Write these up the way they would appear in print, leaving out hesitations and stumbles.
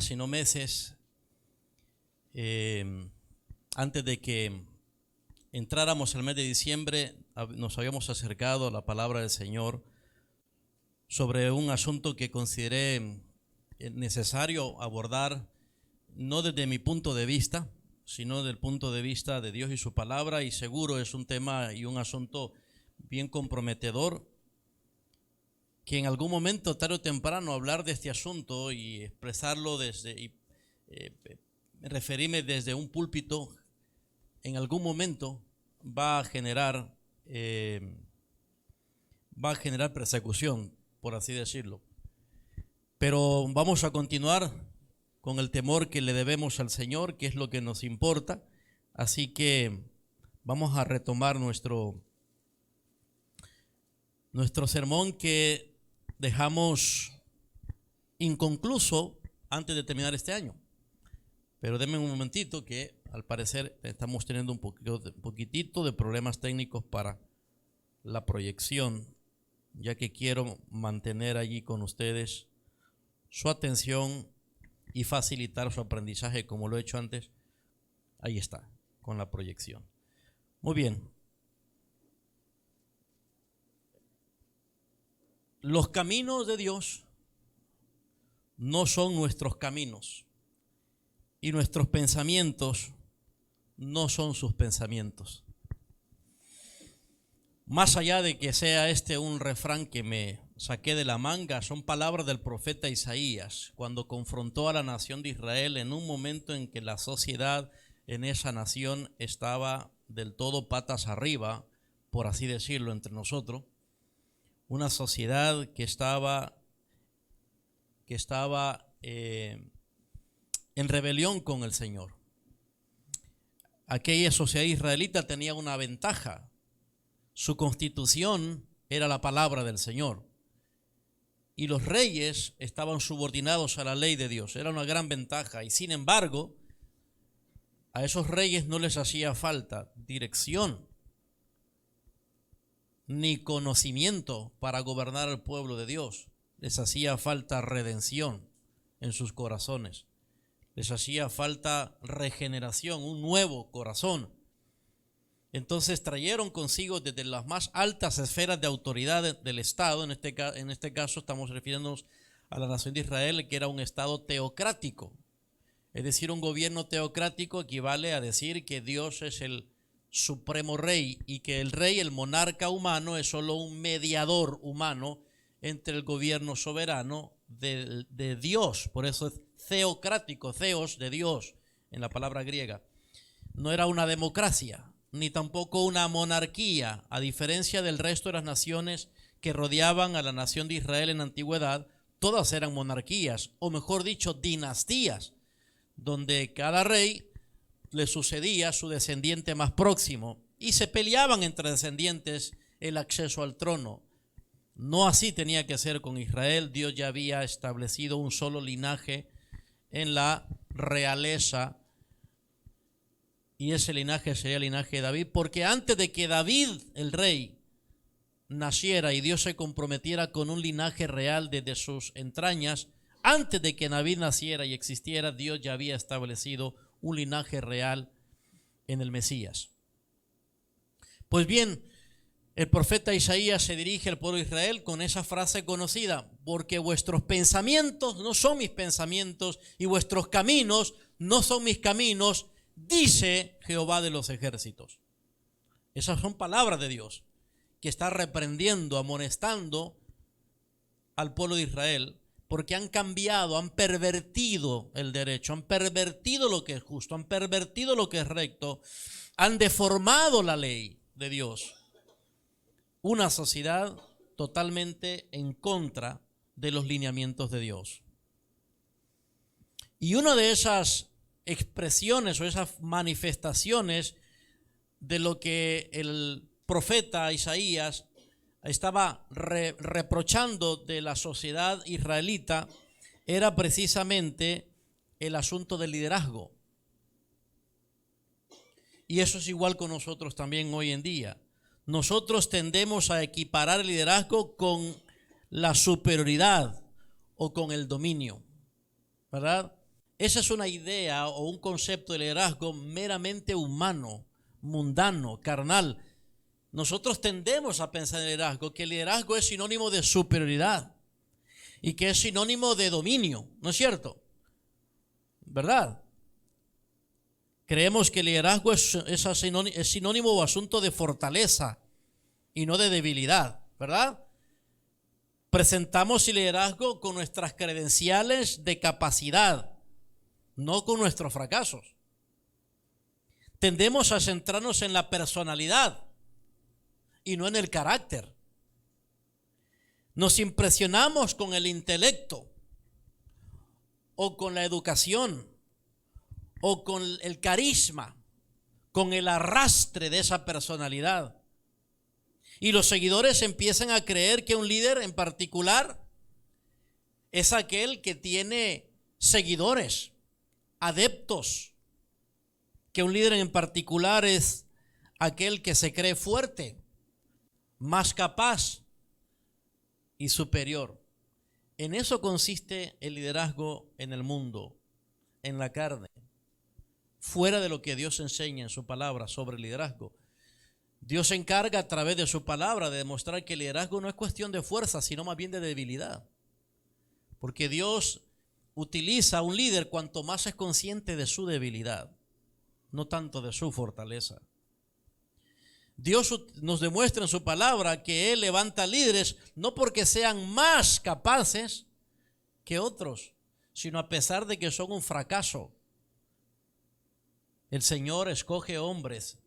sino meses, antes de que entráramos al mes de diciembre, nos habíamos acercado a la palabra del Señor sobre un asunto que consideré necesario abordar, no desde mi punto de vista, sino desde el punto de vista de Dios y su palabra, y seguro es un tema y un asunto bien comprometedor, que en algún momento, tarde o temprano, hablar de este asunto y expresarlo referirme desde un púlpito, en algún momento va a generar persecución, por así decirlo. Pero vamos a continuar con el temor que le debemos al Señor, que es lo que nos importa. Así que vamos a retomar nuestro sermón que dejamos inconcluso antes de terminar este año. Pero denme un momentito, que al parecer estamos teniendo un poquitito de problemas técnicos para la proyección, ya que quiero mantener allí con ustedes su atención y facilitar su aprendizaje como lo he hecho antes. Ahí está, con la proyección. Muy bien. Los caminos de Dios no son nuestros caminos, y nuestros pensamientos no son sus pensamientos. Más allá de que sea este un refrán que me saqué de la manga, son palabras del profeta Isaías, cuando confrontó a la nación de Israel en un momento en que la sociedad en esa nación estaba del todo patas arriba, por así decirlo, entre nosotros. Una sociedad que estaba en rebelión con el Señor. Aquella sociedad israelita tenía una ventaja. Su constitución era la palabra del Señor, y los reyes estaban subordinados a la ley de Dios. Era una gran ventaja, y sin embargo, a esos reyes no les hacía falta dirección ni conocimiento para gobernar al pueblo de Dios. Les hacía falta redención en sus corazones. Les hacía falta regeneración, un nuevo corazón. Entonces trajeron consigo desde las más altas esferas de autoridad del Estado, en este caso estamos refiriéndonos a la nación de Israel, que era un Estado teocrático. Es decir, un gobierno teocrático equivale a decir que Dios es el supremo rey y que el rey, el monarca humano, es solo un mediador humano entre el gobierno soberano de Dios. Por eso es teocrático, theos, de Dios, en la palabra griega. No era una democracia, ni tampoco una monarquía, a diferencia del resto de las naciones que rodeaban a la nación de Israel en la antigüedad. Todas eran monarquías, o mejor dicho, dinastías, donde cada rey le sucedía a su descendiente más próximo, y se peleaban entre descendientes el acceso al trono. No así tenía que ser con Israel. Dios ya había establecido un solo linaje en la realeza, y ese linaje sería el linaje de David, porque antes de que David, el rey, naciera y Dios se comprometiera con un linaje real desde sus entrañas, antes de que David naciera y existiera, Dios ya había establecido un linaje real en el Mesías. Pues bien, el profeta Isaías se dirige al pueblo de Israel con esa frase conocida: porque vuestros pensamientos no son mis pensamientos y vuestros caminos no son mis caminos, dice Jehová de los ejércitos. Esas son palabras de Dios, que está reprendiendo, amonestando al pueblo de Israel, porque han cambiado, han pervertido el derecho, han pervertido lo que es justo, han pervertido lo que es recto, han deformado la ley de Dios. Una sociedad totalmente en contra de los lineamientos de Dios. Y una de esas expresiones o esas manifestaciones de lo que el profeta Isaías estaba reprochando de la sociedad israelita era precisamente el asunto del liderazgo. Y eso es igual con nosotros también hoy en día. Nosotros tendemos a equiparar el liderazgo con la superioridad o con el dominio, ¿verdad? Esa es una idea o un concepto de liderazgo meramente humano, mundano, carnal. Nosotros tendemos a pensar en liderazgo, que el liderazgo es sinónimo de superioridad y que es sinónimo de dominio, ¿no es cierto? ¿Verdad? Creemos que el liderazgo es sinónimo o asunto de fortaleza y no de debilidad, ¿verdad? Presentamos el liderazgo con nuestras credenciales de capacidad, no con nuestros fracasos. Tendemos a centrarnos en la personalidad y no en el carácter. Nos impresionamos con el intelecto o con la educación o con el carisma, con el arrastre de esa personalidad. Y los seguidores empiezan a creer que un líder en particular es aquel que tiene seguidores, adeptos, que un líder en particular es aquel que se cree fuerte, más capaz y superior. En eso consiste el liderazgo en el mundo, en la carne, fuera de lo que Dios enseña en su palabra sobre el liderazgo. Dios se encarga a través de su palabra de demostrar que el liderazgo no es cuestión de fuerza, sino más bien de debilidad. Porque Dios utiliza a un líder cuanto más es consciente de su debilidad, no tanto de su fortaleza. Dios nos demuestra en su palabra que Él levanta líderes no porque sean más capaces que otros, sino a pesar de que son un fracaso. El Señor escoge hombres,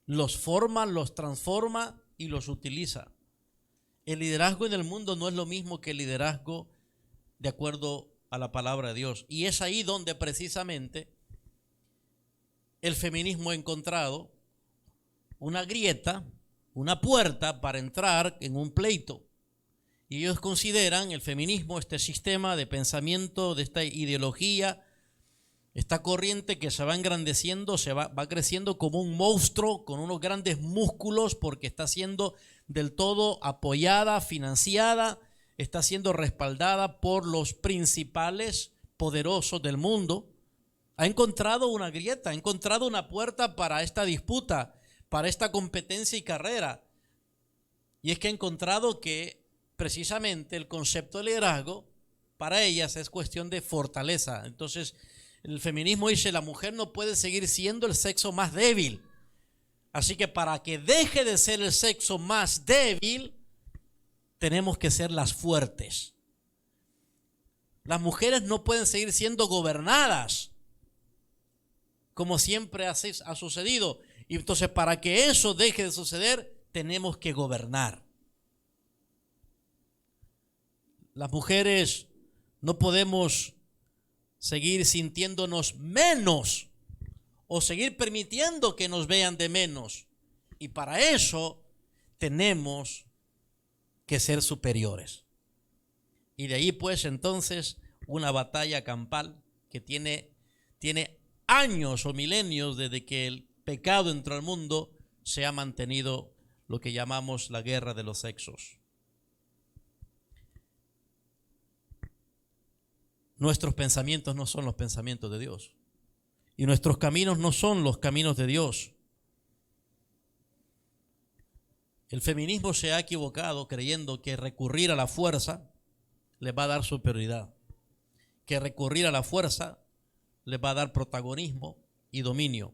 los forma, los transforma y los utiliza. El liderazgo en el mundo no es lo mismo que el liderazgo de acuerdo a la palabra de Dios. Y es ahí donde precisamente el feminismo ha encontrado una grieta, una puerta para entrar en un pleito. Y ellos consideran el feminismo, este sistema de pensamiento, de esta ideología, esta corriente que se va engrandeciendo, va creciendo como un monstruo con unos grandes músculos porque está siendo del todo apoyada, financiada, está siendo respaldada por los principales poderosos del mundo. Ha encontrado una grieta, ha encontrado una puerta para esta disputa, para esta competencia y carrera. Y es que ha encontrado que precisamente el concepto de liderazgo para ellas es cuestión de fortaleza. Entonces, el feminismo dice, la mujer no puede seguir siendo el sexo más débil. Así que para que deje de ser el sexo más débil, tenemos que ser las fuertes. Las mujeres no pueden seguir siendo gobernadas, como siempre ha sucedido. Y entonces, para que eso deje de suceder, tenemos que gobernar. Las mujeres no podemos seguir sintiéndonos menos o seguir permitiendo que nos vean de menos. Y para eso tenemos que ser superiores. Y de ahí pues entonces una batalla campal que tiene años o milenios desde que el pecado entró al mundo, se ha mantenido lo que llamamos la guerra de los sexos. Nuestros pensamientos no son los pensamientos de Dios. Y nuestros caminos no son los caminos de Dios. El feminismo se ha equivocado creyendo que recurrir a la fuerza les va a dar superioridad. Que recurrir a la fuerza les va a dar protagonismo y dominio.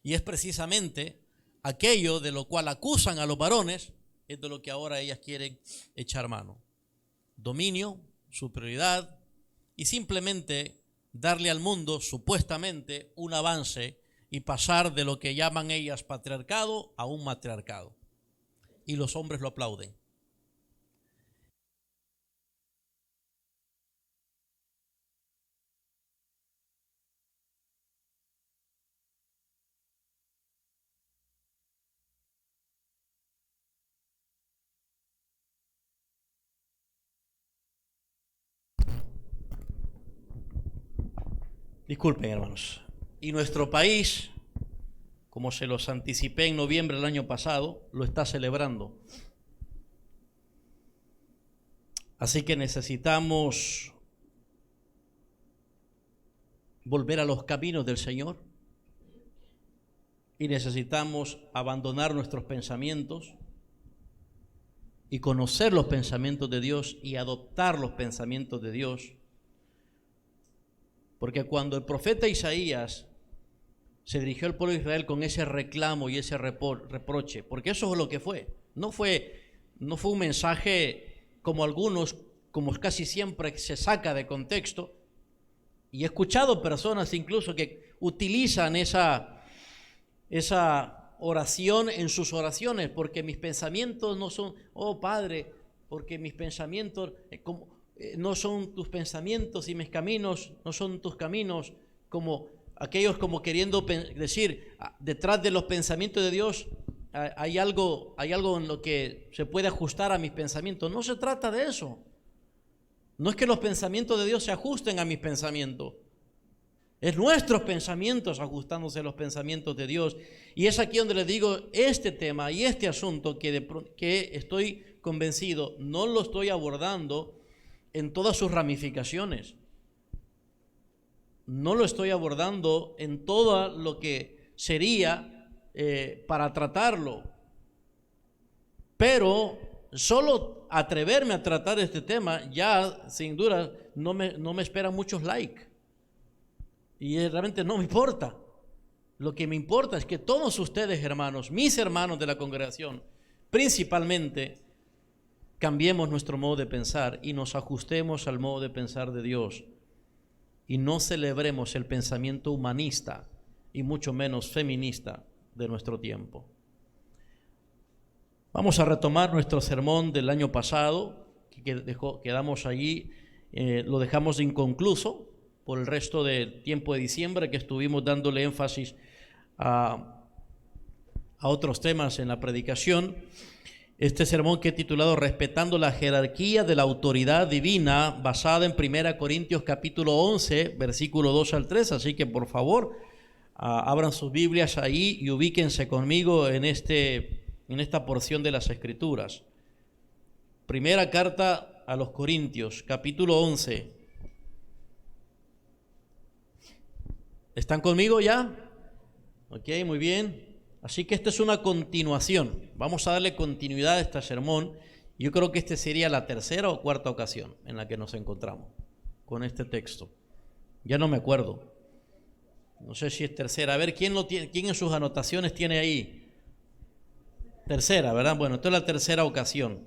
Y es precisamente aquello de lo cual acusan a los varones, es de lo que ahora ellas quieren echar mano. Dominio, superioridad y simplemente darle al mundo supuestamente un avance y pasar de lo que llaman ellas patriarcado a un matriarcado. Y los hombres lo aplauden. Disculpen, hermanos. Y nuestro país, como se los anticipé en noviembre del año pasado, lo está celebrando. Así que necesitamos volver a los caminos del Señor y necesitamos abandonar nuestros pensamientos y conocer los pensamientos de Dios y adoptar los pensamientos de Dios. Porque cuando el profeta Isaías se dirigió al pueblo de Israel con ese reclamo y ese reproche, porque eso es lo que fue. No fue un mensaje como algunos, como casi siempre se saca de contexto. Y he escuchado personas incluso que utilizan esa oración en sus oraciones, porque mis pensamientos no son, oh Padre, porque mis pensamientos no son tus pensamientos y mis caminos no son tus caminos, como aquellos como queriendo decir, detrás de los pensamientos de Dios hay algo en lo que se puede ajustar a mis pensamientos. No se trata de eso. No es que los pensamientos de Dios se ajusten a mis pensamientos. Es nuestros pensamientos ajustándose a los pensamientos de Dios. Y es aquí donde les digo, este tema y este asunto que estoy convencido, no lo estoy abordando en todas sus ramificaciones. No lo estoy abordando en todo lo que sería para tratarlo. Pero solo atreverme a tratar este tema, ya sin duda no me esperan muchos likes. Y realmente no me importa. Lo que me importa es que todos ustedes, hermanos, mis hermanos de la congregación, principalmente, cambiemos nuestro modo de pensar y nos ajustemos al modo de pensar de Dios. Y no celebremos el pensamiento humanista y mucho menos feminista de nuestro tiempo. Vamos a retomar nuestro sermón del año pasado, que quedamos allí, lo dejamos inconcluso por el resto del tiempo de diciembre, que estuvimos dándole énfasis a otros temas en la predicación. Este sermón que he titulado Respetando la jerarquía de la autoridad divina, basada en 1 Corintios capítulo 11, versículo 2 al 3. Así que por favor, abran sus Biblias ahí y ubíquense conmigo en esta porción de las Escrituras. Primera carta a los Corintios, capítulo 11. ¿Están conmigo ya? Ok, muy bien. Así que esta es una continuación. Vamos a darle continuidad a este sermón. Yo creo que esta sería la tercera o cuarta ocasión en la que nos encontramos con este texto. Ya no me acuerdo. No sé si es tercera. A ver, ¿quién en sus anotaciones tiene ahí? Tercera, ¿verdad? Bueno, esta es la tercera ocasión.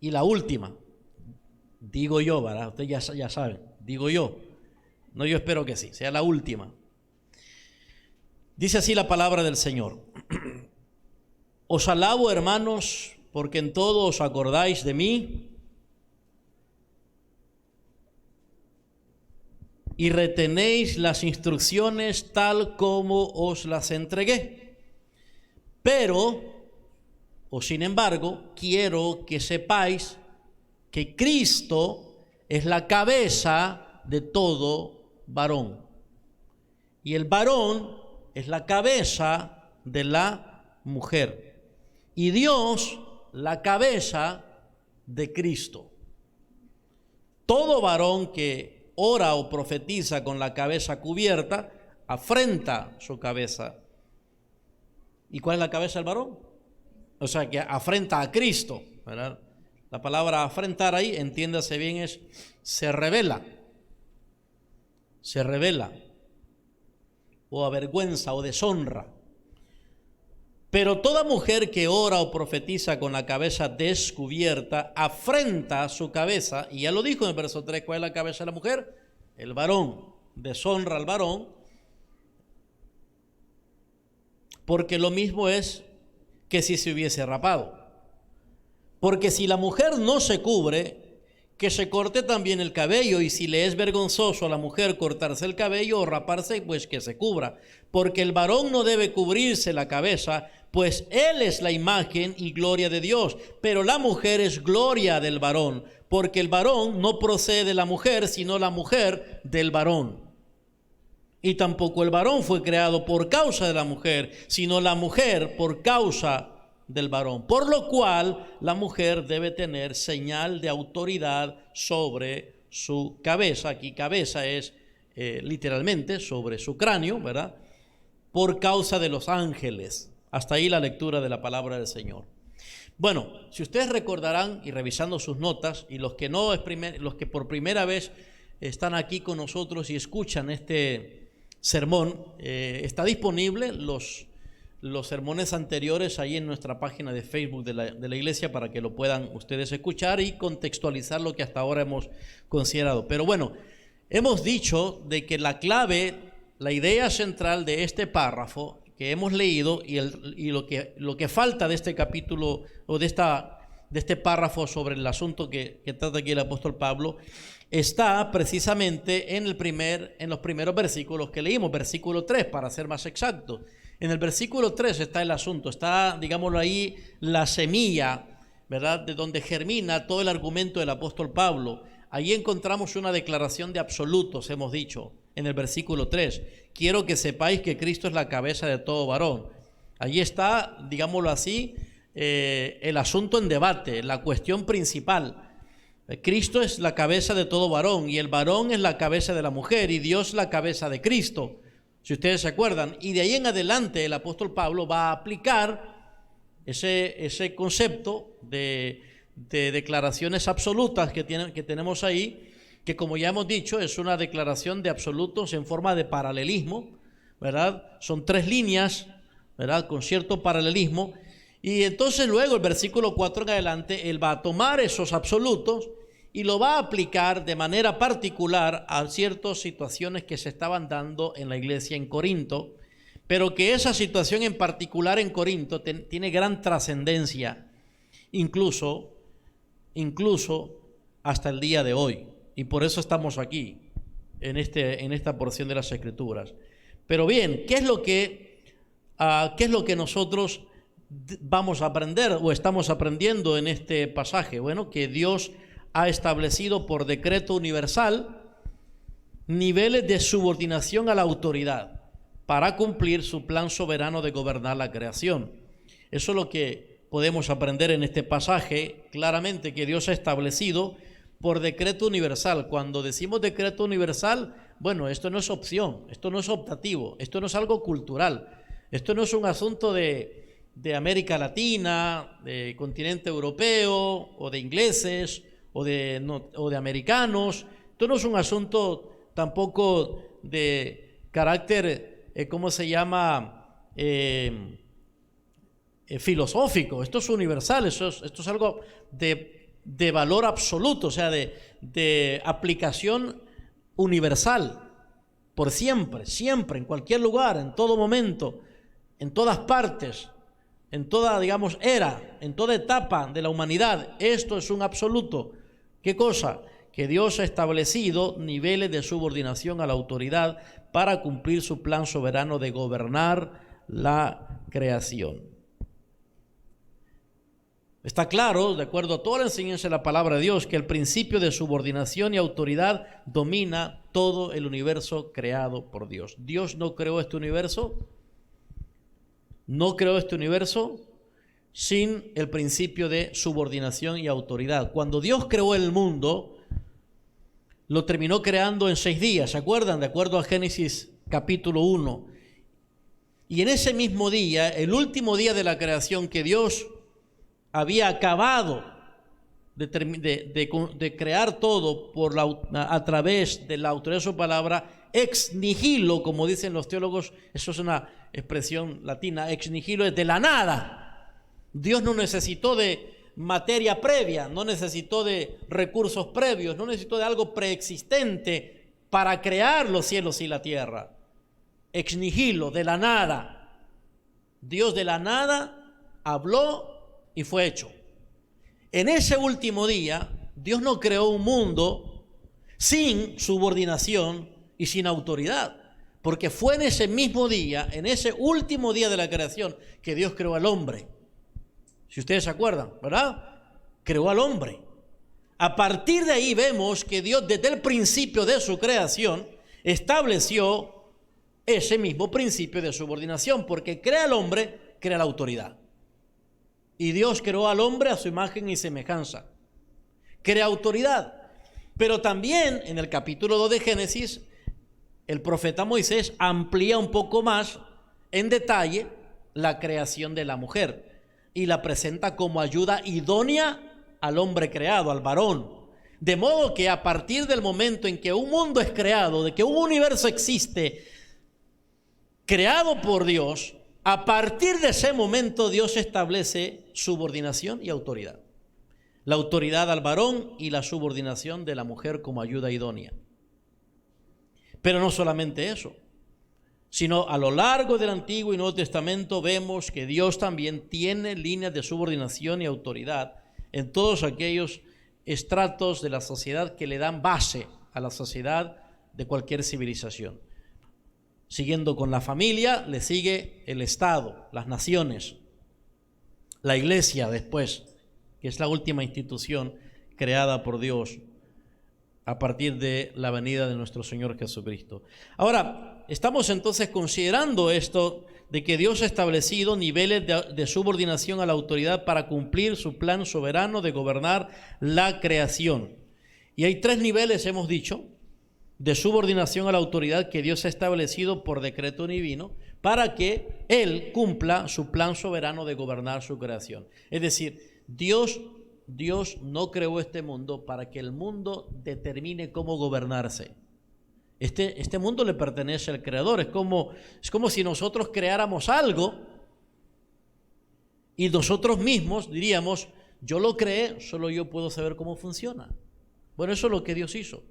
Y la última, digo yo, ¿verdad? Ustedes ya saben, digo yo. No, yo espero que sí, sea la última. Dice así la palabra del Señor. Os alabo, hermanos, porque en todo os acordáis de mí y retenéis las instrucciones tal como os las entregué. Pero, o sin embargo, quiero que sepáis que Cristo es la cabeza de todo varón. Y el varón es la cabeza de la mujer. Y Dios la cabeza de Cristo. Todo varón que ora o profetiza con la cabeza cubierta, afrenta su cabeza. ¿Y cuál es la cabeza del varón? O sea, que afrenta a Cristo, ¿verdad? La palabra afrentar ahí, entiéndase bien, es se revela o avergüenza o deshonra. Pero toda mujer que ora o profetiza con la cabeza descubierta afrenta su cabeza, y ya lo dijo en el verso 3, ¿cuál es la cabeza de la mujer? El varón. Deshonra al varón, porque lo mismo es que si se hubiese rapado. Porque si la mujer no se cubre, que se corte también el cabello, y si le es vergonzoso a la mujer cortarse el cabello o raparse, pues que se cubra. Porque el varón no debe cubrirse la cabeza, pues él es la imagen y gloria de Dios, pero la mujer es gloria del varón, porque el varón no procede de la mujer, sino la mujer del varón. Y tampoco el varón fue creado por causa de la mujer, sino la mujer por causa del varón. Por lo cual la mujer debe tener señal de autoridad sobre su cabeza. Aquí cabeza es literalmente sobre su cráneo, ¿verdad? Por causa de los ángeles. Hasta ahí la lectura de la palabra del Señor. Bueno, si ustedes recordarán, y revisando sus notas, y los que los que por primera vez están aquí con nosotros y escuchan este sermón, está disponible los sermones anteriores ahí en nuestra página de Facebook de la iglesia para que lo puedan ustedes escuchar y contextualizar lo que hasta ahora hemos considerado. Pero bueno, hemos dicho de que la clave, la idea central de este párrafo que hemos leído y lo que falta de este capítulo o de este párrafo sobre el asunto que trata aquí el apóstol Pablo está precisamente en los primeros versículos que leímos, versículo 3 para ser más exacto. En el versículo 3 está el asunto, está, digámoslo ahí, la semilla, ¿verdad?, de donde germina todo el argumento del apóstol Pablo. Allí encontramos una declaración de absolutos, hemos dicho, en el versículo 3. Quiero que sepáis que Cristo es la cabeza de todo varón. Allí está, digámoslo así, el asunto en debate, la cuestión principal. Cristo es la cabeza de todo varón y el varón es la cabeza de la mujer y Dios la cabeza de Cristo, si ustedes se acuerdan. Y de ahí en adelante el apóstol Pablo va a aplicar ese concepto de declaraciones absolutas que tenemos ahí, que como ya hemos dicho es una declaración de absolutos en forma de paralelismo, ¿verdad? Son 3 líneas, ¿verdad?, con cierto paralelismo. Y entonces luego el versículo 4 en adelante, él va a tomar esos absolutos y lo va a aplicar de manera particular a ciertas situaciones que se estaban dando en la iglesia en Corinto, pero que esa situación en particular en Corinto tiene gran trascendencia, incluso hasta el día de hoy. Y por eso estamos aquí, en esta porción de las Escrituras. Pero bien, ¿qué es lo que nosotros vamos a aprender o estamos aprendiendo en este pasaje? Bueno, que Dios ha establecido por decreto universal niveles de subordinación a la autoridad para cumplir su plan soberano de gobernar la creación. Eso es lo que podemos aprender en este pasaje, claramente que Dios ha establecido por decreto universal. Cuando decimos decreto universal, bueno, esto no es opción, esto no es optativo, esto no es algo cultural, esto no es un asunto de América Latina, de continente europeo, o de ingleses, o de americanos. Esto no es un asunto tampoco de carácter, filosófico. Esto es universal, esto es algo de valor absoluto, o sea, de aplicación universal, por siempre, en cualquier lugar, en todo momento, en todas partes, en toda, digamos, era, en toda etapa de la humanidad. Esto es un absoluto. ¿Qué cosa? Que Dios ha establecido niveles de subordinación a la autoridad para cumplir su plan soberano de gobernar la creación. Está claro, de acuerdo a toda la enseñanza de la palabra de Dios, que el principio de subordinación y autoridad domina todo el universo creado por Dios. Dios no creó este universo sin el principio de subordinación y autoridad. Cuando Dios creó el mundo, lo terminó creando en 6 días, ¿se acuerdan? De acuerdo a Génesis capítulo 1. Y en ese mismo día, el último día de la creación, que Dios había acabado de crear todo a través de la autoridad de su palabra, ex nihilo, como dicen los teólogos, eso es una expresión latina, ex nihilo es de la nada. Dios no necesitó de materia previa, no necesitó de recursos previos, no necesitó de algo preexistente para crear los cielos y la tierra. Ex nihilo, de la nada. Dios de la nada habló y fue hecho. En ese último día, Dios no creó un mundo sin subordinación y sin autoridad, porque fue en ese mismo día, en ese último día de la creación, que Dios creó al hombre. Si ustedes se acuerdan, ¿verdad? Creó al hombre. A partir de ahí vemos que Dios, desde el principio de su creación, estableció ese mismo principio de subordinación, porque crea al hombre, crea la autoridad. Y Dios creó al hombre a su imagen y semejanza. Crea autoridad. Pero también en el capítulo 2 de Génesis el profeta Moisés amplía un poco más en detalle la creación de la mujer y la presenta como ayuda idónea al hombre creado, al varón. De modo que a partir del momento en que un mundo es creado, de que un universo existe, creado por Dios, a partir de ese momento Dios establece subordinación y autoridad. La autoridad al varón y la subordinación de la mujer como ayuda idónea. Pero no solamente eso, sino a lo largo del Antiguo y Nuevo Testamento vemos que Dios también tiene líneas de subordinación y autoridad en todos aquellos estratos de la sociedad que le dan base a la sociedad de cualquier civilización. Siguiendo con la familia, le sigue el Estado, las naciones, la iglesia después, que es la última institución creada por Dios a partir de la venida de nuestro Señor Jesucristo. Ahora, estamos entonces considerando esto de que Dios ha establecido niveles de subordinación a la autoridad para cumplir su plan soberano de gobernar la creación. Y hay 3 niveles, hemos dicho, de subordinación a la autoridad que Dios ha establecido por decreto divino para que Él cumpla su plan soberano de gobernar su creación. Es decir, Dios no creó este mundo para que el mundo determine cómo gobernarse. Este mundo le pertenece al Creador. Es como si nosotros creáramos algo y nosotros mismos diríamos, yo lo creé, solo yo puedo saber cómo funciona. Bueno, eso es lo que Dios hizo.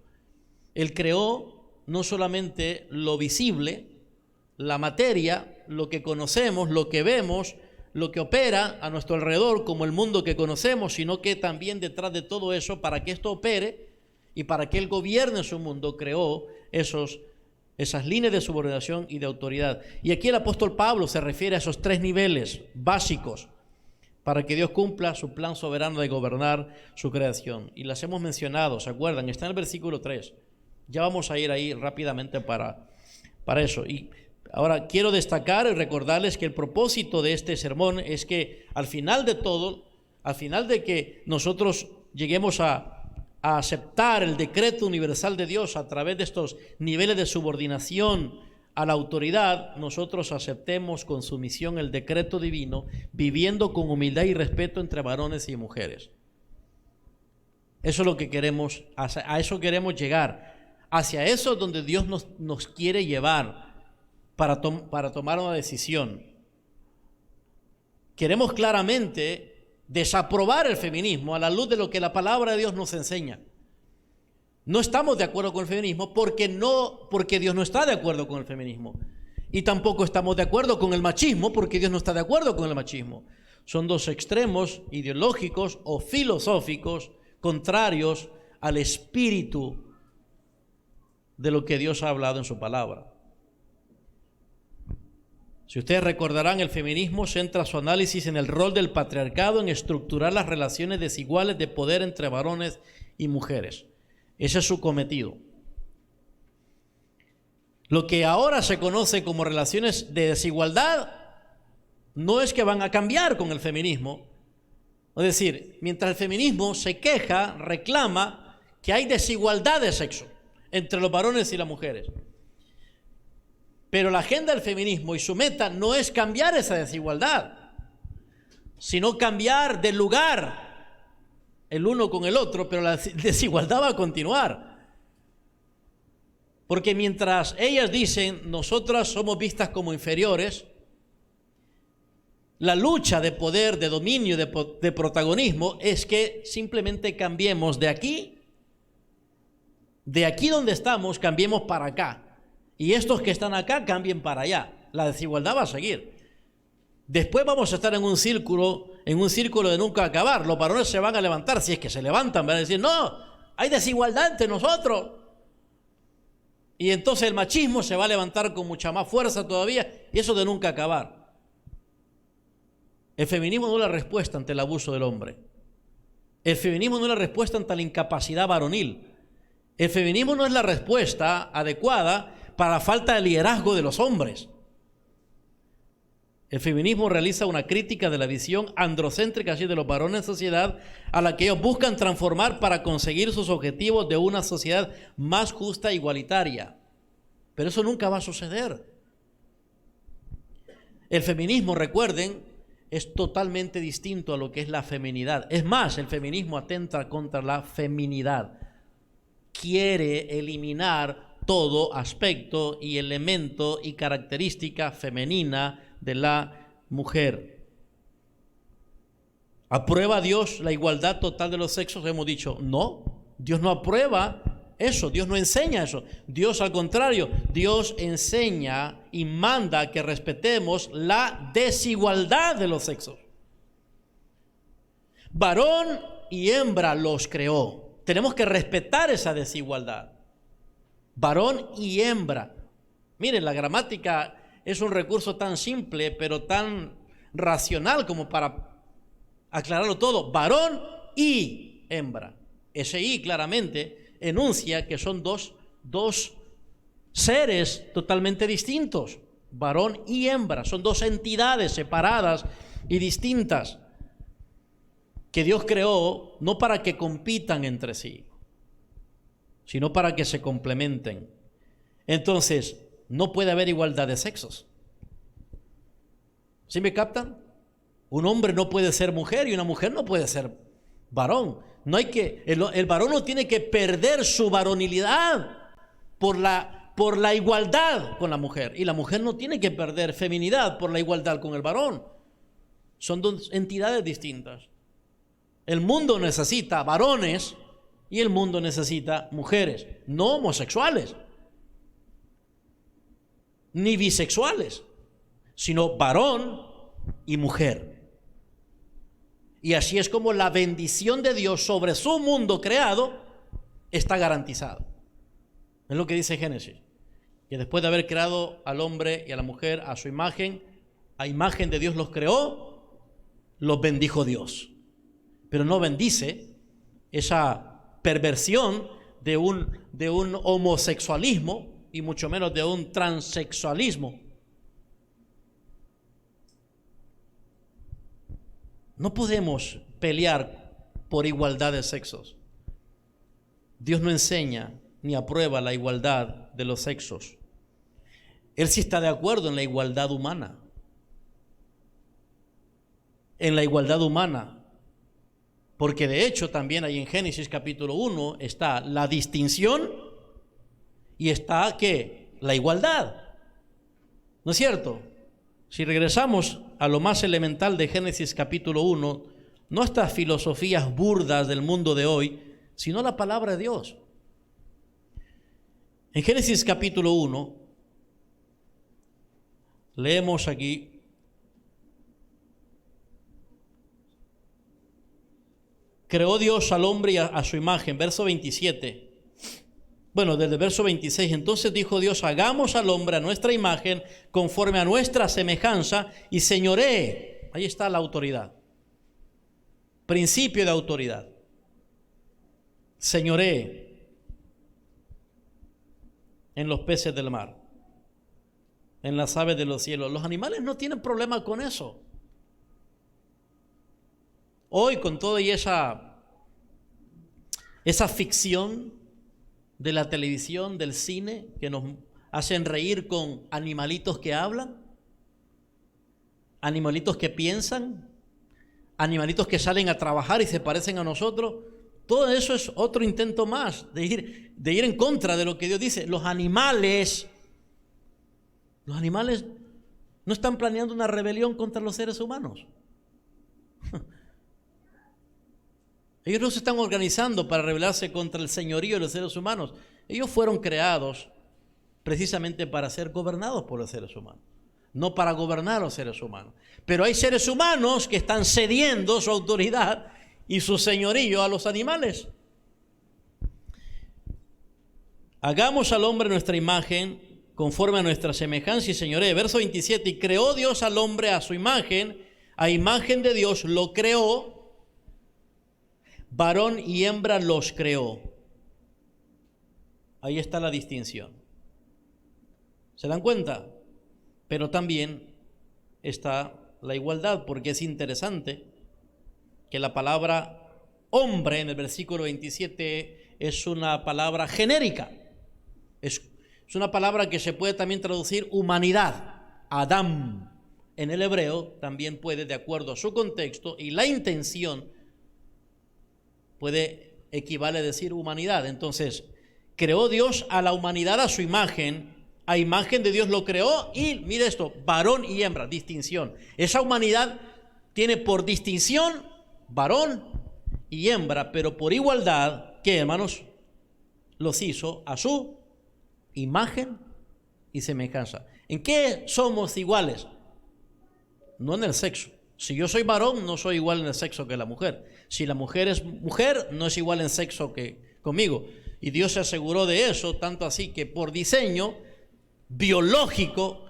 Él creó no solamente lo visible, la materia, lo que conocemos, lo que vemos, lo que opera a nuestro alrededor como el mundo que conocemos, sino que también detrás de todo eso, para que esto opere y para que Él gobierne su mundo, creó esas líneas de subordinación y de autoridad. Y aquí el apóstol Pablo se refiere a esos 3 niveles básicos para que Dios cumpla su plan soberano de gobernar su creación. Y las hemos mencionado, ¿se acuerdan? Está en el versículo 3. Ya vamos a ir ahí rápidamente para eso. Y ahora quiero destacar y recordarles que el propósito de este sermón es que al final de todo, al final de que nosotros lleguemos a aceptar el decreto universal de Dios a través de estos niveles de subordinación a la autoridad, nosotros aceptemos con sumisión el decreto divino, viviendo con humildad y respeto entre varones y mujeres. Eso es lo que queremos, a eso queremos llegar. Hacia eso es donde Dios nos quiere llevar para tomar una decisión. Queremos claramente desaprobar el feminismo a la luz de lo que la palabra de Dios nos enseña. No estamos de acuerdo con el feminismo porque Dios no está de acuerdo con el feminismo. Y tampoco estamos de acuerdo con el machismo porque Dios no está de acuerdo con el machismo. Son 2 extremos ideológicos o filosóficos contrarios al espíritu de lo que Dios ha hablado en su palabra. Si ustedes recordarán, el feminismo centra su análisis en el rol del patriarcado en estructurar las relaciones desiguales de poder entre varones y mujeres. Ese es su cometido. Lo que ahora se conoce como relaciones de desigualdad no es que van a cambiar con el feminismo. Es decir, mientras el feminismo se queja, reclama que hay desigualdad de sexo entre los varones y las mujeres. Pero la agenda del feminismo y su meta no es cambiar esa desigualdad, sino cambiar de lugar el uno con el otro, pero la desigualdad va a continuar. Porque mientras ellas dicen, nosotras somos vistas como inferiores, la lucha de poder, de dominio, de protagonismo es que simplemente cambiemos de aquí donde estamos, cambiemos para acá. Y estos que están acá cambien para allá. La desigualdad va a seguir. Después vamos a estar en un círculo de nunca acabar. Los varones se van a levantar, si es que se levantan, van a decir, no, hay desigualdad entre nosotros. Y entonces el machismo se va a levantar con mucha más fuerza todavía, y eso de nunca acabar. El feminismo no es la respuesta ante el abuso del hombre. El feminismo no es la respuesta ante la incapacidad varonil. El feminismo no es la respuesta adecuada para la falta de liderazgo de los hombres. El feminismo realiza una crítica de la visión androcéntrica así de los varones en sociedad, a la que ellos buscan transformar para conseguir sus objetivos de una sociedad más justa e igualitaria. Pero eso nunca va a suceder. El feminismo, recuerden, es totalmente distinto a lo que es la feminidad. Es más, el feminismo atenta contra la feminidad. Quiere eliminar todo aspecto y elemento y característica femenina de la mujer. ¿Aprueba Dios la igualdad total de los sexos? Hemos dicho, no, Dios no aprueba eso, Dios no enseña eso. Dios, al contrario, Dios enseña y manda que respetemos la desigualdad de los sexos. Varón y hembra los creó. Tenemos que respetar esa desigualdad. Varón y hembra. Miren, la gramática es un recurso tan simple, pero tan racional como para aclararlo todo. Varón y hembra. Ese y claramente enuncia que son dos seres totalmente distintos. Varón y hembra. Son dos entidades separadas y distintas que Dios creó no para que compitan entre sí, sino para que se complementen. Entonces, no puede haber igualdad de sexos. ¿Sí me captan? Un hombre no puede ser mujer y una mujer no puede ser varón. No hay que, el varón no tiene que perder su varonilidad por la igualdad con la mujer, y la mujer no tiene que perder feminidad por la igualdad con el varón. Son dos entidades distintas. El mundo necesita varones y el mundo necesita mujeres, no homosexuales ni bisexuales, sino varón y mujer. Y así es como la bendición de Dios sobre su mundo creado está garantizada. Es lo que dice Génesis, que después de haber creado al hombre y a la mujer a su imagen, a imagen de Dios los creó, los bendijo Dios. Pero no bendice esa perversión de un homosexualismo y mucho menos de un transexualismo. No podemos pelear por igualdad de sexos. Dios no enseña ni aprueba la igualdad de los sexos. Él sí está de acuerdo en la igualdad humana. En la igualdad humana. Porque de hecho también ahí en Génesis capítulo 1 está la distinción y está ¿qué? La igualdad. ¿No es cierto? Si regresamos a lo más elemental de Génesis capítulo 1, no estas filosofías burdas del mundo de hoy, sino la palabra de Dios. En Génesis capítulo 1, leemos aquí: creó Dios al hombre a su imagen, verso 27. Bueno, desde el verso 26, entonces dijo Dios, hagamos al hombre a nuestra imagen, conforme a nuestra semejanza, y señoree. Ahí está la autoridad. Principio de autoridad. Señoree en los peces del mar, en las aves de los cielos. Los animales no tienen problema con eso. Hoy, con toda esa ficción de la televisión, del cine, que nos hacen reír con animalitos que hablan, animalitos que piensan, animalitos que salen a trabajar y se parecen a nosotros, todo eso es otro intento más de ir en contra de lo que Dios dice. Los animales no están planeando una rebelión contra los seres humanos. Ellos no se están organizando para rebelarse contra el señorío de los seres humanos. Ellos fueron creados precisamente para ser gobernados por los seres humanos, no para gobernar a los seres humanos. Pero hay seres humanos que están cediendo su autoridad y su señorío a los animales. Hagamos al hombre nuestra imagen, conforme a nuestra semejanza y señoree. Verso 27, y creó Dios al hombre a su imagen, a imagen de Dios lo creó, varón y hembra los creó. Ahí está la distinción. ¿Se dan cuenta? Pero también está la igualdad, porque es interesante que la palabra hombre en el versículo 27 es una palabra genérica. Es una palabra que se puede también traducir humanidad. Adam en el hebreo también puede, de acuerdo a su contexto y la intención, puede equivale a decir humanidad. Entonces, creó Dios a la humanidad a su imagen. A imagen de Dios lo creó y, mire esto, varón y hembra, distinción. Esa humanidad tiene por distinción varón y hembra, pero por igualdad, ¿qué, hermanos? Los hizo a su imagen y semejanza. ¿En qué somos iguales? No en el sexo. Si yo soy varón, no soy igual en el sexo que la mujer. Si la mujer es mujer, no es igual en sexo que conmigo. Y Dios se aseguró de eso, tanto así que por diseño biológico,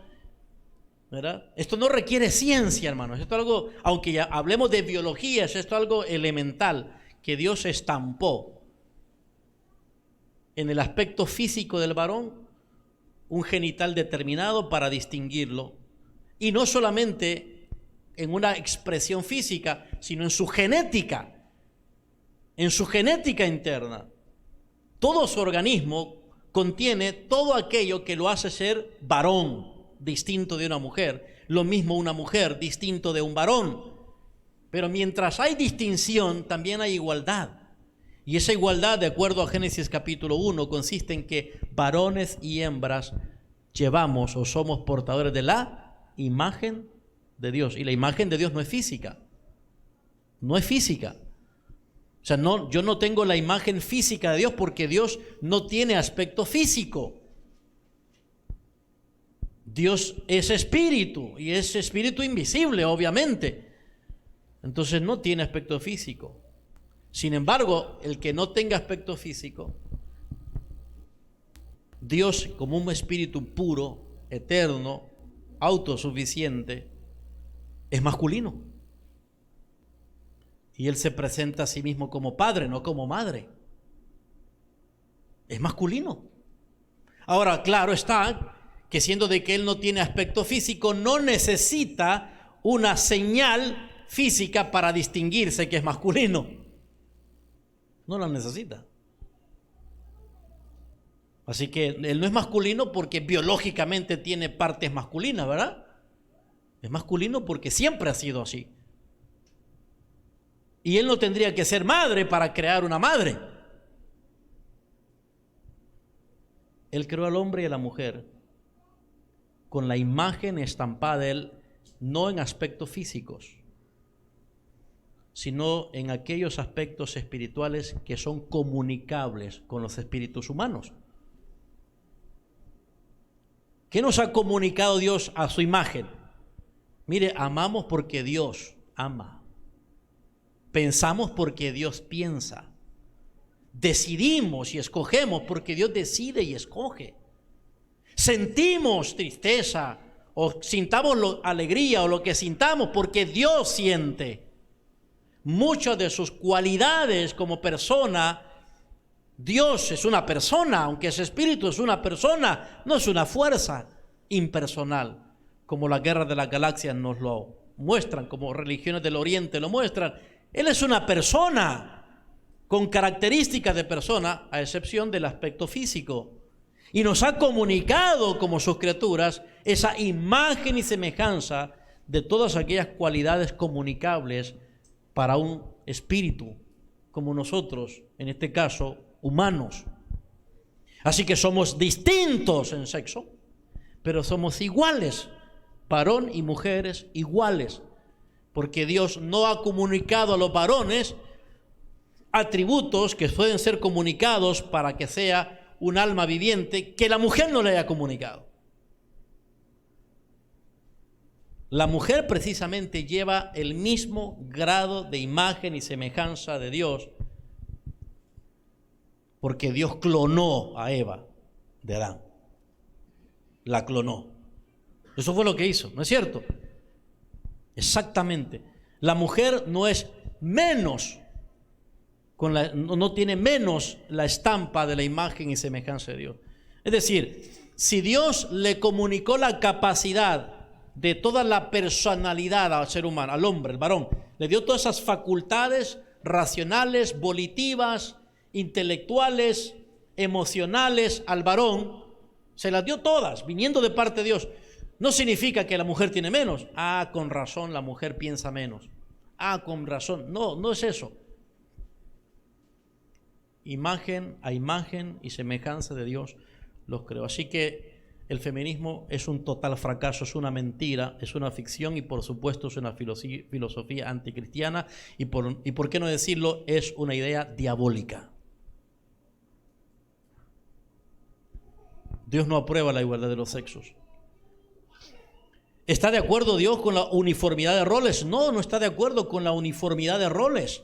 ¿verdad? Esto no requiere ciencia, hermanos. Esto es algo, aunque ya hablemos de biología, es esto algo elemental que Dios estampó en el aspecto físico del varón, un genital determinado para distinguirlo, y no solamente en una expresión física, sino en su genética interna. Todo su organismo contiene todo aquello que lo hace ser varón, distinto de una mujer. Lo mismo una mujer, distinto de un varón. Pero mientras hay distinción, también hay igualdad. Y esa igualdad, de acuerdo a Génesis capítulo 1, consiste en que varones y hembras llevamos o somos portadores de la imagen de Dios. Y la imagen de Dios no es física. No es física. O sea, yo no tengo la imagen física de Dios porque Dios no tiene aspecto físico. Dios es espíritu y es espíritu invisible, obviamente. Entonces no tiene aspecto físico. Sin embargo, el que no tenga aspecto físico, Dios como un espíritu puro, eterno, autosuficiente, es masculino. Y Él se presenta a sí mismo como padre, no como madre. Es masculino. Ahora, claro está que siendo de que Él no tiene aspecto físico, no necesita una señal física para distinguirse que es masculino. No la necesita. Así que Él no es masculino porque biológicamente tiene partes masculinas, ¿verdad? Es masculino porque siempre ha sido así. Y Él no tendría que ser madre para crear una madre. Él creó al hombre y a la mujer con la imagen estampada de Él, no en aspectos físicos, sino en aquellos aspectos espirituales que son comunicables con los espíritus humanos. ¿Qué nos ha comunicado Dios a su imagen? Mire, amamos porque Dios ama. Pensamos porque Dios piensa. Decidimos y escogemos porque Dios decide y escoge. Sentimos tristeza o sintamos alegría o lo que sintamos porque Dios siente. Muchas de sus cualidades como persona, Dios es una persona, aunque ese espíritu es una persona, no es una fuerza impersonal, como las guerras de las galaxias nos lo muestran, como religiones del Oriente lo muestran. Él es una persona con características de persona, a excepción del aspecto físico. Y nos ha comunicado como sus criaturas esa imagen y semejanza de todas aquellas cualidades comunicables para un espíritu como nosotros, en este caso, humanos. Así que somos distintos en sexo, pero somos iguales, varón y mujeres iguales. Porque Dios no ha comunicado a los varones atributos que pueden ser comunicados para que sea un alma viviente que la mujer no le haya comunicado. La mujer precisamente lleva el mismo grado de imagen y semejanza de Dios porque Dios clonó a Eva de Adán. La clonó. Eso fue lo que hizo, ¿no es cierto? Exactamente. La mujer no es menos, no tiene menos la estampa de la imagen y semejanza de Dios. Es decir, si Dios le comunicó la capacidad de toda la personalidad al ser humano, al hombre, al varón, le dio todas esas facultades racionales, volitivas, intelectuales, emocionales al varón, Se las dio todas, viniendo de parte de Dios. No significa que la mujer tiene menos. Ah, con razón la mujer piensa menos. Ah, con razón. No, no es eso. Imagen a imagen y semejanza de Dios los creó. Así que el feminismo es un total fracaso, es una mentira, es una ficción y por supuesto es una filosofía anticristiana y por qué no decirlo, es una idea diabólica. Dios no aprueba la igualdad de los sexos. ¿Está de acuerdo Dios con la uniformidad de roles? No, no está de acuerdo con la uniformidad de roles.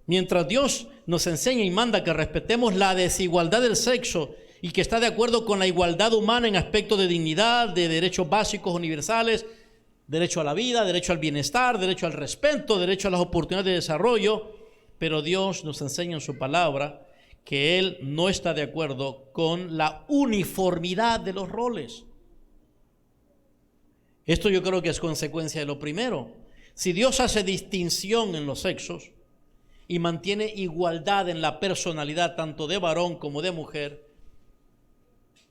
Mientras Dios nos enseña y manda que respetemos la desigualdad del sexo y que está de acuerdo con la igualdad humana en aspectos de dignidad, de derechos básicos universales, derecho a la vida, derecho al bienestar, derecho al respeto, derecho a las oportunidades de desarrollo, pero Dios nos enseña en su palabra que Él no está de acuerdo con la uniformidad de los roles. Esto yo creo que es consecuencia de lo primero. Si Dios hace distinción en los sexos y mantiene igualdad en la personalidad tanto de varón como de mujer,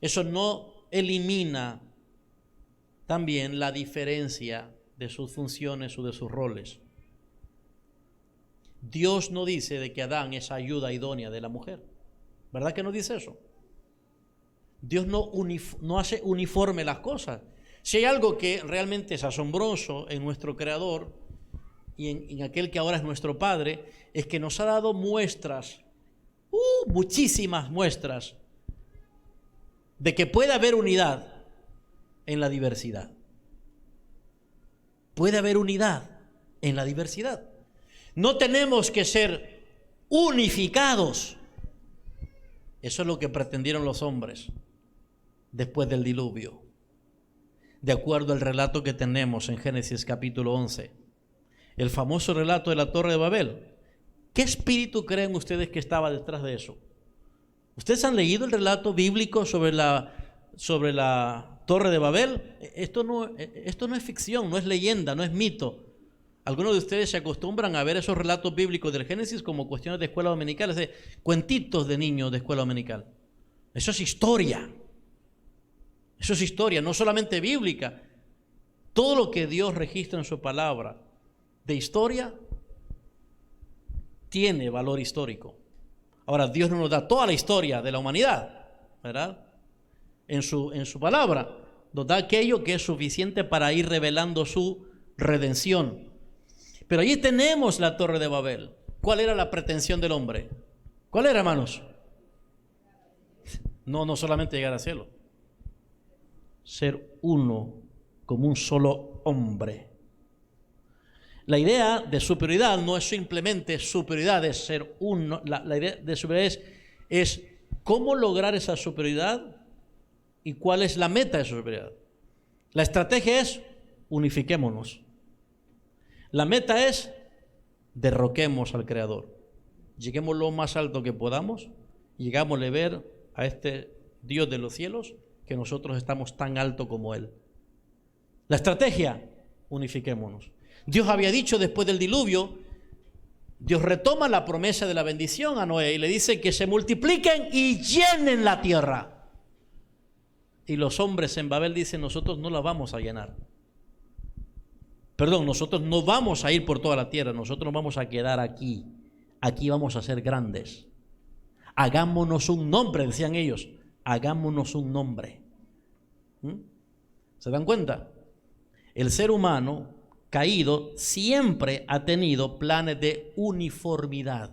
eso no elimina también la diferencia de sus funciones o de sus roles. Dios no dice de que Adán es ayuda idónea de la mujer. ¿Verdad que no dice eso? Dios no hace uniforme las cosas. Si hay algo que realmente es asombroso en nuestro Creador y en aquel que ahora es nuestro Padre, es que nos ha dado muestras, muchísimas muestras, de que puede haber unidad en la diversidad. Puede haber unidad en la diversidad. No tenemos que ser unificados. Eso es lo que pretendieron los hombres después del diluvio. De acuerdo al relato que tenemos en Génesis capítulo 11, el famoso relato de la Torre de Babel. ¿Qué espíritu creen ustedes que estaba detrás de eso? ¿Ustedes han leído el relato bíblico sobre la Torre de Babel? Esto no es ficción, no es leyenda, no es mito. Algunos de ustedes se acostumbran a ver esos relatos bíblicos del Génesis como cuestiones de escuela dominical, de cuentitos de niños de escuela dominical. Eso es historia. Eso es historia, no solamente bíblica. Todo lo que Dios registra en su palabra de historia tiene valor histórico. Ahora, Dios no nos da toda la historia de la humanidad, ¿verdad? En su palabra nos da aquello que es suficiente para ir revelando su redención. Pero allí tenemos la Torre de Babel. ¿Cuál era la pretensión del hombre? ¿Cuál era, hermanos? No solamente llegar al cielo. Ser uno como un solo hombre. La idea de superioridad no es simplemente superioridad, es ser uno. La idea de superioridad es cómo lograr esa superioridad y cuál es la meta de esa superioridad. La estrategia es unifiquémonos. La meta es derroquemos al Creador. Lleguemos lo más alto que podamos, llegámosle a ver a este Dios de los cielos que nosotros estamos tan alto como Él. La estrategia, unifiquémonos. Dios había dicho después del diluvio, Dios retoma la promesa de la bendición a Noé y le dice que se multipliquen y llenen la tierra. Y los hombres en Babel dicen, nosotros no la vamos a llenar. Perdón, nosotros no vamos a ir por toda la tierra, nosotros nos vamos a quedar aquí. Aquí vamos a ser grandes. Hagámonos un nombre, decían ellos. Hagámonos un nombre. ¿Se dan cuenta? El ser humano caído siempre ha tenido planes de uniformidad.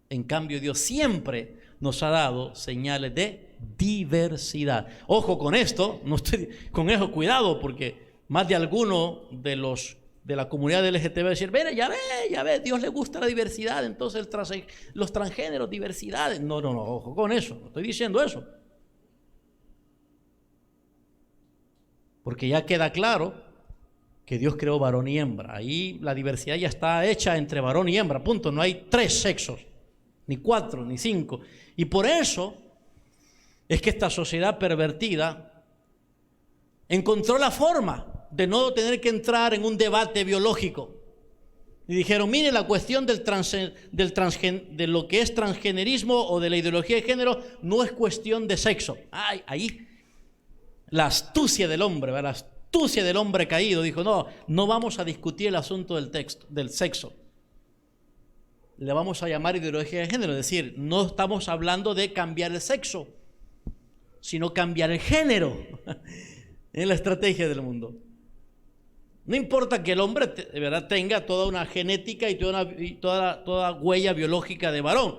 En cambio, Dios siempre nos ha dado señales de diversidad. Ojo con esto, con eso cuidado, porque más de alguno de la comunidad LGTB va a decir, ya ve, Dios le gusta la diversidad, entonces los transgéneros, diversidades. No, ojo con eso, no estoy diciendo eso. Porque ya queda claro que Dios creó varón y hembra. Ahí la diversidad ya está hecha entre varón y hembra, punto. No hay 3 sexos, ni 4, ni 5. Y por eso es que esta sociedad pervertida encontró la forma de no tener que entrar en un debate biológico. Y dijeron, mire, la cuestión de lo que es transgenerismo o de la ideología de género no es cuestión de sexo. Ay, ahí la astucia del hombre, ¿verdad? La astucia del hombre caído dijo, no vamos a discutir el asunto del sexo. Le vamos a llamar ideología de género, es decir, no estamos hablando de cambiar el sexo, sino cambiar el género en la estrategia del mundo. No importa que el hombre de verdad tenga toda una genética y toda huella biológica de varón,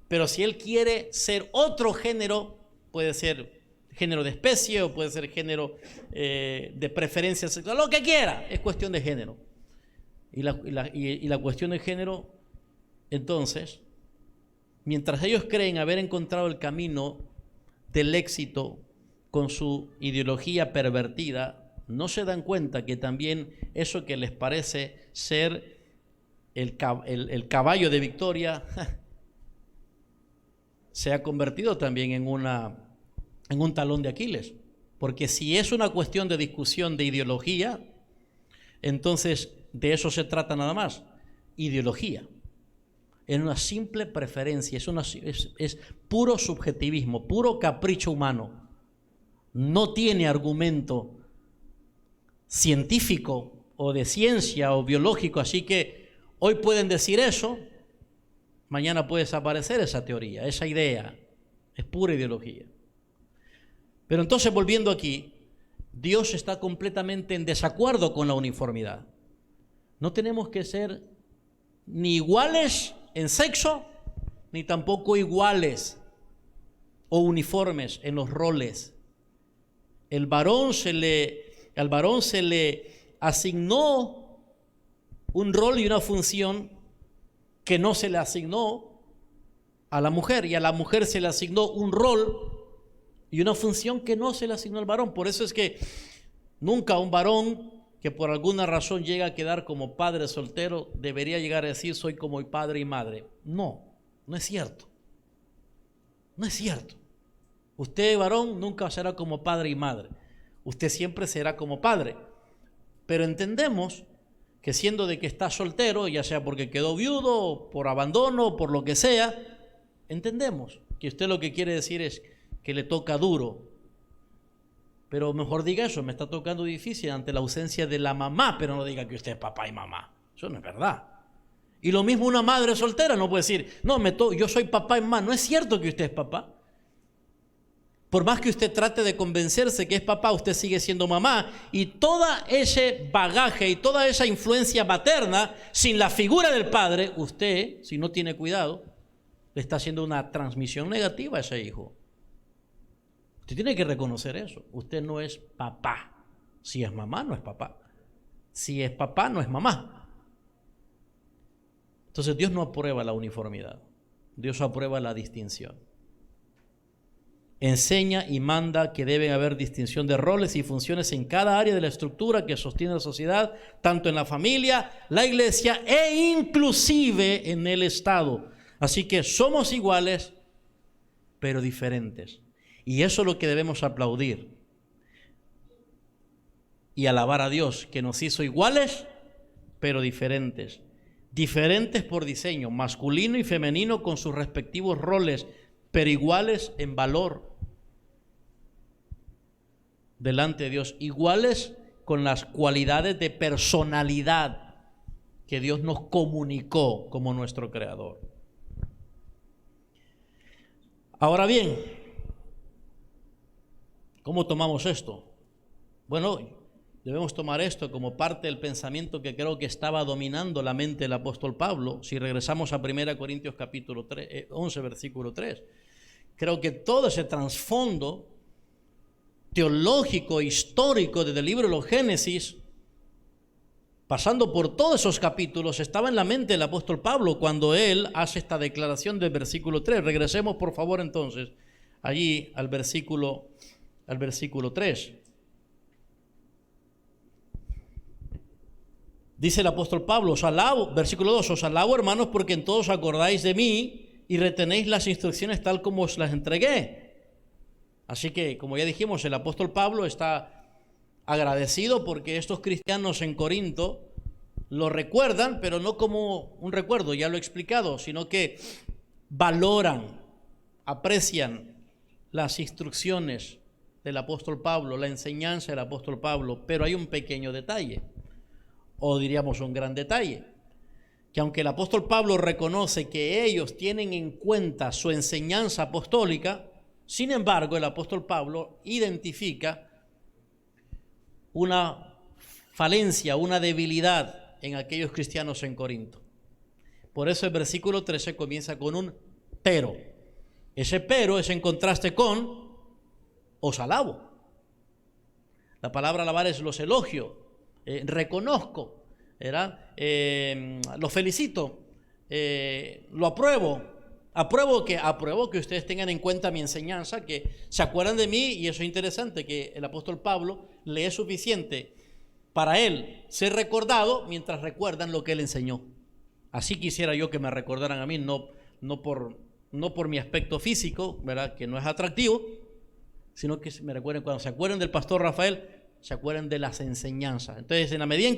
pero si él quiere ser otro género, puede ser género de especie o puede ser género de preferencia sexual, lo que quiera, es cuestión de género. Y la cuestión de género, entonces, mientras ellos creen haber encontrado el camino del éxito con su ideología pervertida, no se dan cuenta que también eso que les parece ser el caballo de victoria se ha convertido también en un talón de Aquiles. Porque si es una cuestión de discusión de ideología, entonces de eso se trata nada más, ideología. Es una simple preferencia, es puro subjetivismo, puro capricho humano. No tiene argumento científico o de ciencia o biológico, así que hoy pueden decir eso, mañana puede desaparecer esa teoría, esa idea, es pura ideología. Pero entonces, volviendo aquí, Dios está completamente en desacuerdo con la uniformidad. No tenemos que ser ni iguales en sexo, ni tampoco iguales o uniformes en los roles. Al varón se le asignó un rol y una función que no se le asignó a la mujer, y a la mujer se le asignó un rol y una función que no se le asignó al varón. Por eso es que nunca un varón que por alguna razón llega a quedar como padre soltero debería llegar a decir soy como padre y madre. No es cierto. No es cierto. Usted, varón, nunca será como padre y madre. Usted siempre será como padre. Pero entendemos que siendo de que está soltero, ya sea porque quedó viudo, o por abandono, o por lo que sea, entendemos que usted lo que quiere decir es que le toca duro. Pero mejor diga eso, me está tocando difícil ante la ausencia de la mamá, pero no diga que usted es papá y mamá. Eso no es verdad. Y lo mismo una madre soltera no puede decir, yo soy papá y mamá. No es cierto que usted es papá. Por más que usted trate de convencerse que es papá, usted sigue siendo mamá. Y todo ese bagaje y toda esa influencia materna, sin la figura del padre, usted, si no tiene cuidado, le está haciendo una transmisión negativa a ese hijo. Usted tiene que reconocer eso. Usted no es papá. Si es mamá, no es papá. Si es papá, no es mamá. Entonces Dios no aprueba la uniformidad. Dios aprueba la distinción. Enseña y manda que debe haber distinción de roles y funciones en cada área de la estructura que sostiene la sociedad, tanto en la familia, la iglesia e inclusive en el Estado. Así que somos iguales, pero diferentes. Y eso es lo que debemos aplaudir y alabar a Dios, que nos hizo iguales, pero diferentes. Diferentes por diseño, masculino y femenino con sus respectivos roles, pero iguales en valor delante de Dios, iguales con las cualidades de personalidad que Dios nos comunicó como nuestro Creador. Ahora bien, ¿cómo tomamos esto? Bueno, debemos tomar esto como parte del pensamiento que creo que estaba dominando la mente del apóstol Pablo. Si regresamos a 1 Corintios capítulo 11, versículo 3, creo que todo ese trasfondo teológico, histórico desde el libro de los Génesis, pasando por todos esos capítulos, estaba en la mente del apóstol Pablo cuando él hace esta declaración del versículo 3. Regresemos por favor entonces allí al versículo 3. Dice el apóstol Pablo, os alabo, versículo 2, os alabo hermanos porque en todos acordáis de mí y retenéis las instrucciones tal como os las entregué. Así que, como ya dijimos, el apóstol Pablo está agradecido porque estos cristianos en Corinto lo recuerdan, pero no como un recuerdo, ya lo he explicado, sino que valoran, aprecian las instrucciones del apóstol Pablo, la enseñanza del apóstol Pablo, pero hay un pequeño detalle, o diríamos un gran detalle, que aunque el apóstol Pablo reconoce que ellos tienen en cuenta su enseñanza apostólica, sin embargo el apóstol Pablo identifica una falencia, una debilidad en aquellos cristianos en Corinto. Por eso el versículo 13 comienza con un pero. Ese pero es en contraste con os alabo. La palabra alabar es los elogio, reconozco, ¿verdad? Lo felicito, lo apruebo. Apruebo que ustedes tengan en cuenta mi enseñanza, que se acuerdan de mí, y eso es interesante, que el apóstol Pablo le es suficiente para él ser recordado mientras recuerdan lo que él enseñó. Así quisiera yo que me recordaran a mí, no por mi aspecto físico, ¿verdad?, que no es atractivo, sino que me recuerden, cuando se acuerden del pastor Rafael, se acuerden de las enseñanzas. Entonces, en la medida en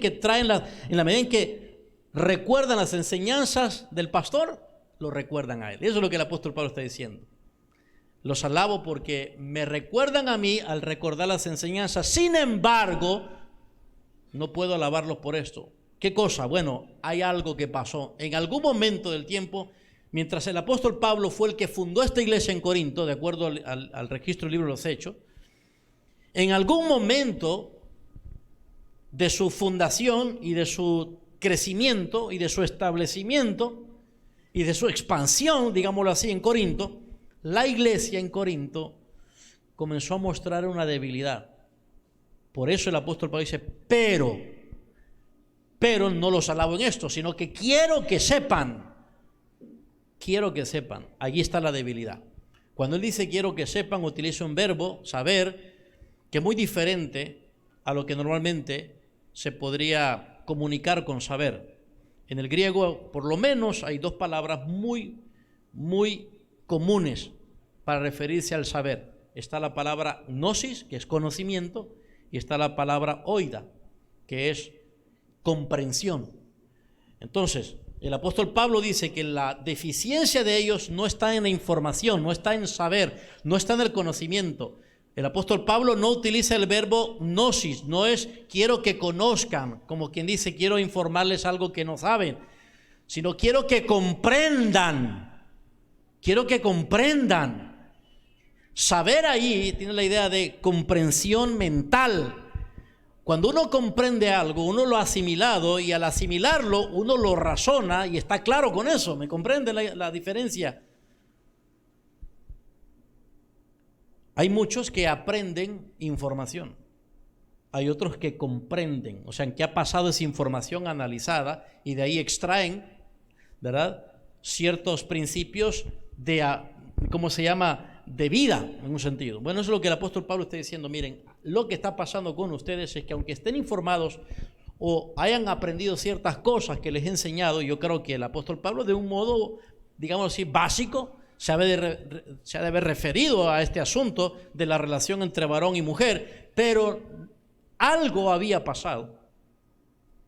que recuerdan las enseñanzas del pastor, lo recuerdan a él. Eso es lo que el apóstol Pablo está diciendo. Los alabo porque me recuerdan a mí al recordar las enseñanzas. Sin embargo, no puedo alabarlos por esto. ¿Qué cosa? Bueno, hay algo que pasó. En algún momento del tiempo, mientras el apóstol Pablo fue el que fundó esta iglesia en Corinto, de acuerdo al registro del libro de los Hechos, en algún momento de su fundación y de su crecimiento y de su establecimiento y de su expansión, digámoslo así, en Corinto, la iglesia en Corinto comenzó a mostrar una debilidad. Por eso el apóstol Pablo dice, pero no los alabo en esto, sino que quiero que sepan, allí está la debilidad. Cuando él dice quiero que sepan, utiliza un verbo, saber, que es muy diferente a lo que normalmente se podría comunicar con saber. En el griego, por lo menos, hay dos palabras muy comunes para referirse al saber. Está la palabra gnosis, que es conocimiento, y está la palabra oida, que es comprensión. Entonces, el apóstol Pablo dice que la deficiencia de ellos no está en la información, no está en saber, no está en el conocimiento. El apóstol Pablo no utiliza el verbo gnosis, no es quiero que conozcan, como quien dice quiero informarles algo que no saben, sino quiero que comprendan. Saber ahí tiene la idea de comprensión mental. Cuando uno comprende algo, uno lo ha asimilado, y al asimilarlo uno lo razona y está claro con eso. ¿Me comprende la diferencia? Hay muchos que aprenden información, hay otros que comprenden, o sea, que ha pasado esa información analizada y de ahí extraen, ¿verdad?, ciertos principios de, ¿cómo se llama?, de vida, en un sentido. Bueno, eso es lo que el apóstol Pablo está diciendo. Miren, lo que está pasando con ustedes es que aunque estén informados o hayan aprendido ciertas cosas que les he enseñado, yo creo que el apóstol Pablo, de un modo, digamos así, básico, se ha de haber referido a este asunto de la relación entre varón y mujer, pero algo había pasado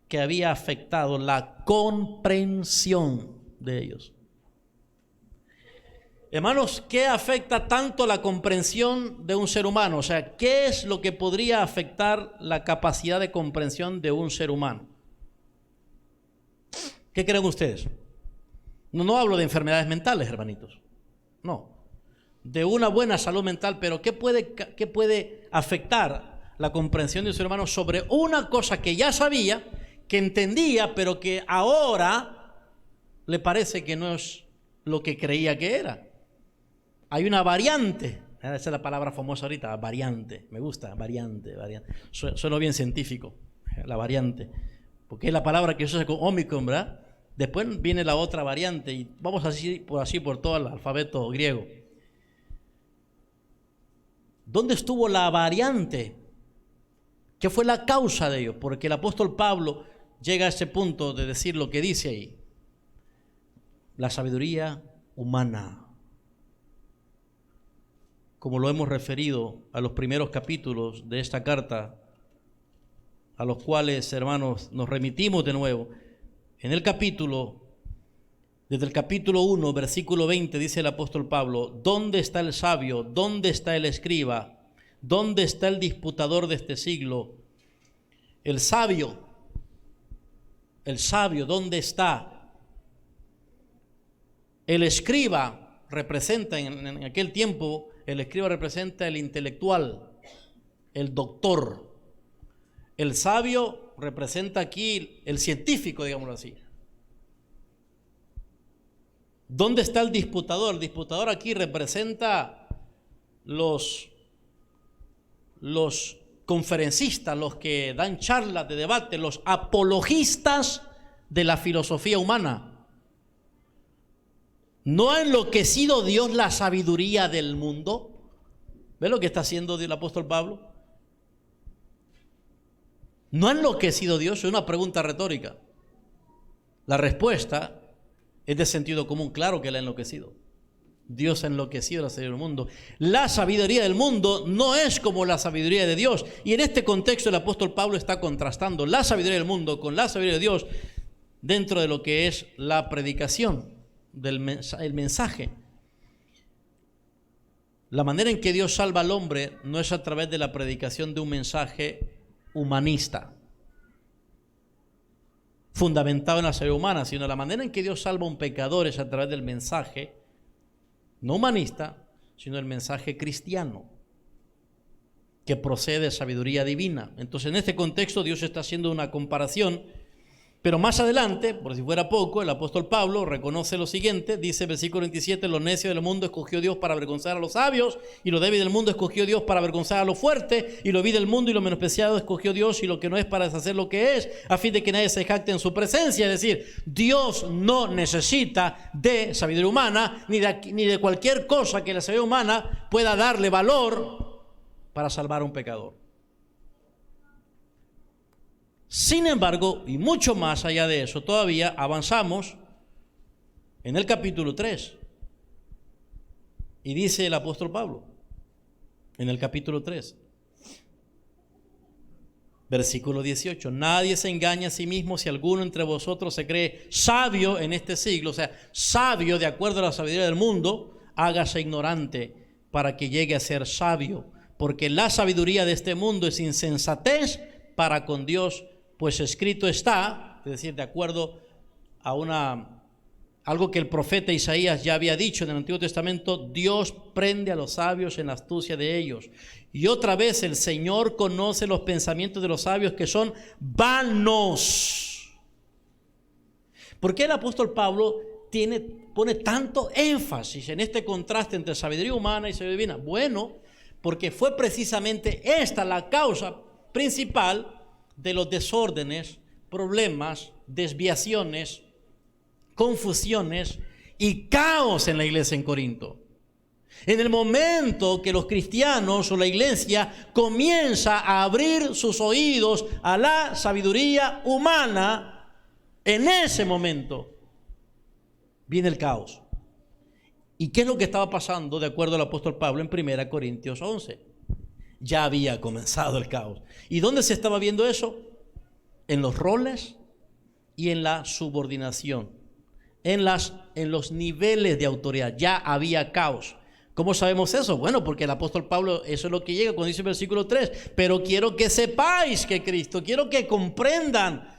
que había afectado la comprensión de ellos. Hermanos, ¿qué afecta tanto la comprensión de un ser humano? O sea, ¿qué es lo que podría afectar la capacidad de comprensión de un ser humano? ¿Qué creen ustedes? No hablo de enfermedades mentales, hermanitos. No, de una buena salud mental, pero ¿qué puede afectar la comprensión de un ser humano sobre una cosa que ya sabía, que entendía, pero que ahora le parece que no es lo que creía que era? Hay una variante, esa es la palabra famosa ahorita, variante, me gusta, variante. Suena bien científico, la variante, porque es la palabra que se usa con Omicron, ¿verdad? Después viene la otra variante y vamos así por todo el alfabeto griego. ¿Dónde estuvo la variante? ¿Qué fue la causa de ello? Porque el apóstol Pablo llega a ese punto de decir lo que dice ahí. La sabiduría humana. Como lo hemos referido a los primeros capítulos de esta carta a los cuales, hermanos, nos remitimos de nuevo. En el capítulo, desde el capítulo 1, versículo 20, dice el apóstol Pablo: ¿dónde está el sabio? ¿Dónde está el escriba? ¿Dónde está el disputador de este siglo? El sabio, ¿dónde está? El escriba representa, en aquel tiempo, el escriba representa el intelectual, el doctor. El sabio representa aquí el científico, digámoslo así. ¿Dónde está el disputador? El disputador aquí representa los conferencistas, los que dan charlas de debate, los apologistas de la filosofía humana. ¿No ha enloquecido Dios la sabiduría del mundo? ¿Ve lo que está haciendo el apóstol Pablo? ¿No ha enloquecido Dios? Es una pregunta retórica. La respuesta es de sentido común. Claro que la ha enloquecido. Dios ha enloquecido la sabiduría del mundo. La sabiduría del mundo no es como la sabiduría de Dios. Y en este contexto el apóstol Pablo está contrastando la sabiduría del mundo con la sabiduría de Dios dentro de lo que es la predicación, el mensaje. La manera en que Dios salva al hombre no es a través de la predicación de un mensaje humanista, fundamentado en la sabiduría humana, sino la manera en que Dios salva a un pecador es a través del mensaje no humanista, sino el mensaje cristiano, que procede de sabiduría divina. Entonces, en este contexto, Dios está haciendo una comparación, pero más adelante, por si fuera poco, el apóstol Pablo reconoce lo siguiente, dice versículo 27, lo necio del mundo escogió Dios para avergonzar a los sabios, y lo débil del mundo escogió Dios para avergonzar a lo fuerte, y lo vil del mundo y lo menospreciado escogió Dios, y lo que no es para deshacer lo que es, a fin de que nadie se jacte en su presencia. Es decir, Dios no necesita de sabiduría humana, ni de cualquier cosa que la sabiduría humana pueda darle valor para salvar a un pecador. Sin embargo, y mucho más allá de eso, todavía avanzamos en el capítulo 3. Y dice el apóstol Pablo, en el capítulo 3, versículo 18, nadie se engaña a sí mismo. Si alguno entre vosotros se cree sabio en este siglo, o sea, sabio de acuerdo a la sabiduría del mundo, hágase ignorante para que llegue a ser sabio. Porque la sabiduría de este mundo es insensatez para con Dios, pues escrito está, es decir, de acuerdo a algo que el profeta Isaías ya había dicho en el Antiguo Testamento: Dios prende a los sabios en la astucia de ellos. Y otra vez, el Señor conoce los pensamientos de los sabios, que son vanos. ¿Por qué el apóstol Pablo pone tanto énfasis en este contraste entre sabiduría humana y sabiduría divina? Bueno, porque fue precisamente esta la causa principal de los desórdenes, problemas, desviaciones, confusiones y caos en la iglesia en Corinto. En el momento que los cristianos o la iglesia comienza a abrir sus oídos a la sabiduría humana, en ese momento viene el caos. ¿Y qué es lo que estaba pasando de acuerdo al apóstol Pablo en 1 Corintios 11? Ya había comenzado el caos. ¿Y dónde se estaba viendo eso? En los roles y en la subordinación, en los niveles de autoridad. Ya había caos. ¿Cómo sabemos eso? Bueno, porque el apóstol Pablo, eso es lo que llega cuando dice el versículo 3, pero quiero que sepáis que Cristo, quiero que comprendan,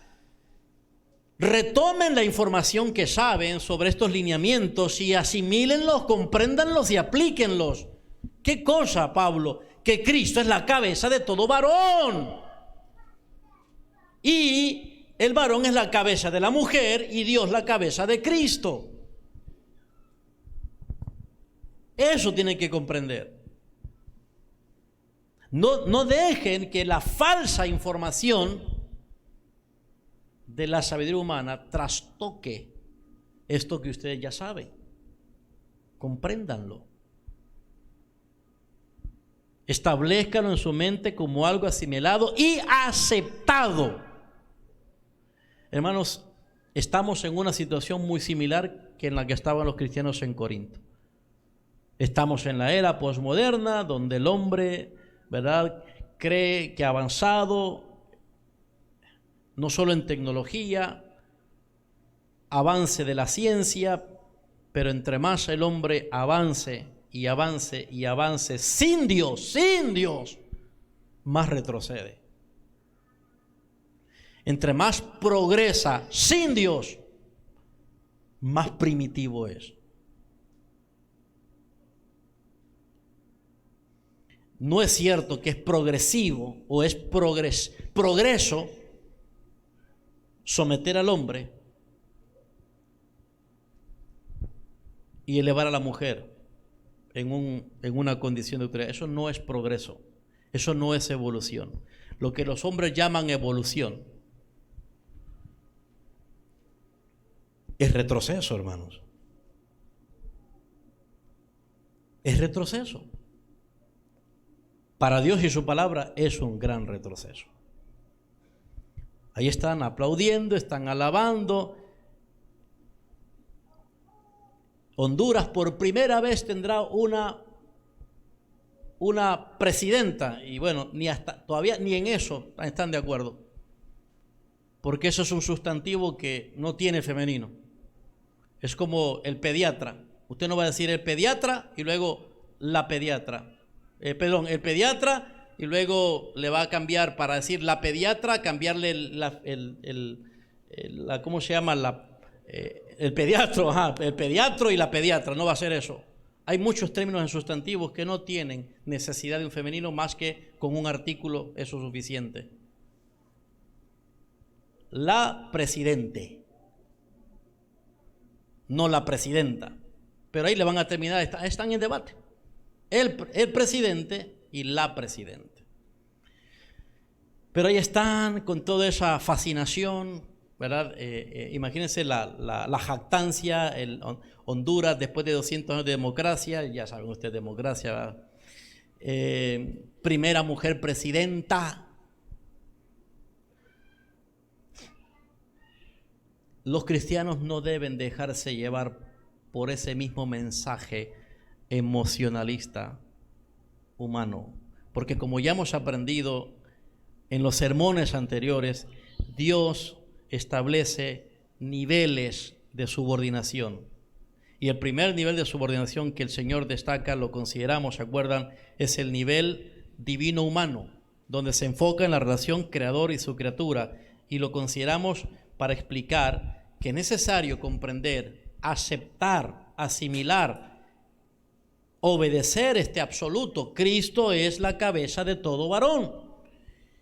retomen la información que saben sobre estos lineamientos y asimílenlos, compréndanlos y aplíquenlos. ¿Qué cosa, Pablo? Que Cristo es la cabeza de todo varón. Y el varón es la cabeza de la mujer y Dios la cabeza de Cristo. Eso tienen que comprender. No dejen que la falsa información de la sabiduría humana trastoque esto que ustedes ya saben. Compréndanlo. Establezcanlo en su mente como algo asimilado y aceptado. Hermanos, estamos en una situación muy similar que en la que estaban los cristianos en Corinto. Estamos en la era posmoderna, donde el hombre, ¿verdad?, cree que ha avanzado no solo en tecnología, avance de la ciencia, pero entre más el hombre avance y avance y avance sin Dios, más retrocede. Entre más progresa sin Dios, más primitivo es. No es cierto que es progresivo o es progreso someter al hombre y elevar a la mujer en una condición de autoridad. Eso no es progreso, eso no es evolución. Lo que los hombres llaman evolución es retroceso, hermanos. Es retroceso. Para Dios y su palabra es un gran retroceso. Ahí están aplaudiendo, están alabando. Honduras por primera vez tendrá una presidenta, y bueno, todavía ni en eso están de acuerdo, porque eso es un sustantivo que no tiene femenino. Es como el pediatra. Usted no va a decir el pediatra y luego la pediatra. El pediatra y luego le va a cambiar, para decir la pediatra, cambiarle ¿cómo se llama? El pediatro, el pediatro y la pediatra. No va a ser eso. Hay muchos términos en sustantivos que no tienen necesidad de un femenino, más que con un artículo eso es suficiente. La presidente, no la presidenta. Pero ahí le van a terminar, están en debate. El presidente y la presidenta. Pero ahí están con toda esa fascinación, ¿verdad? Imagínense la jactancia, Honduras después de 200 años de democracia, ya saben ustedes, democracia, primera mujer presidenta. Los cristianos no deben dejarse llevar por ese mismo mensaje emocionalista humano, porque como ya hemos aprendido en los sermones anteriores, Dios establece niveles de subordinación, y el primer nivel de subordinación que el Señor destaca, lo consideramos, ¿se acuerdan? Es el nivel divino-humano, donde se enfoca en la relación creador y su criatura, y lo consideramos para explicar que es necesario comprender, aceptar, asimilar, obedecer este absoluto. Cristo es la cabeza de todo varón.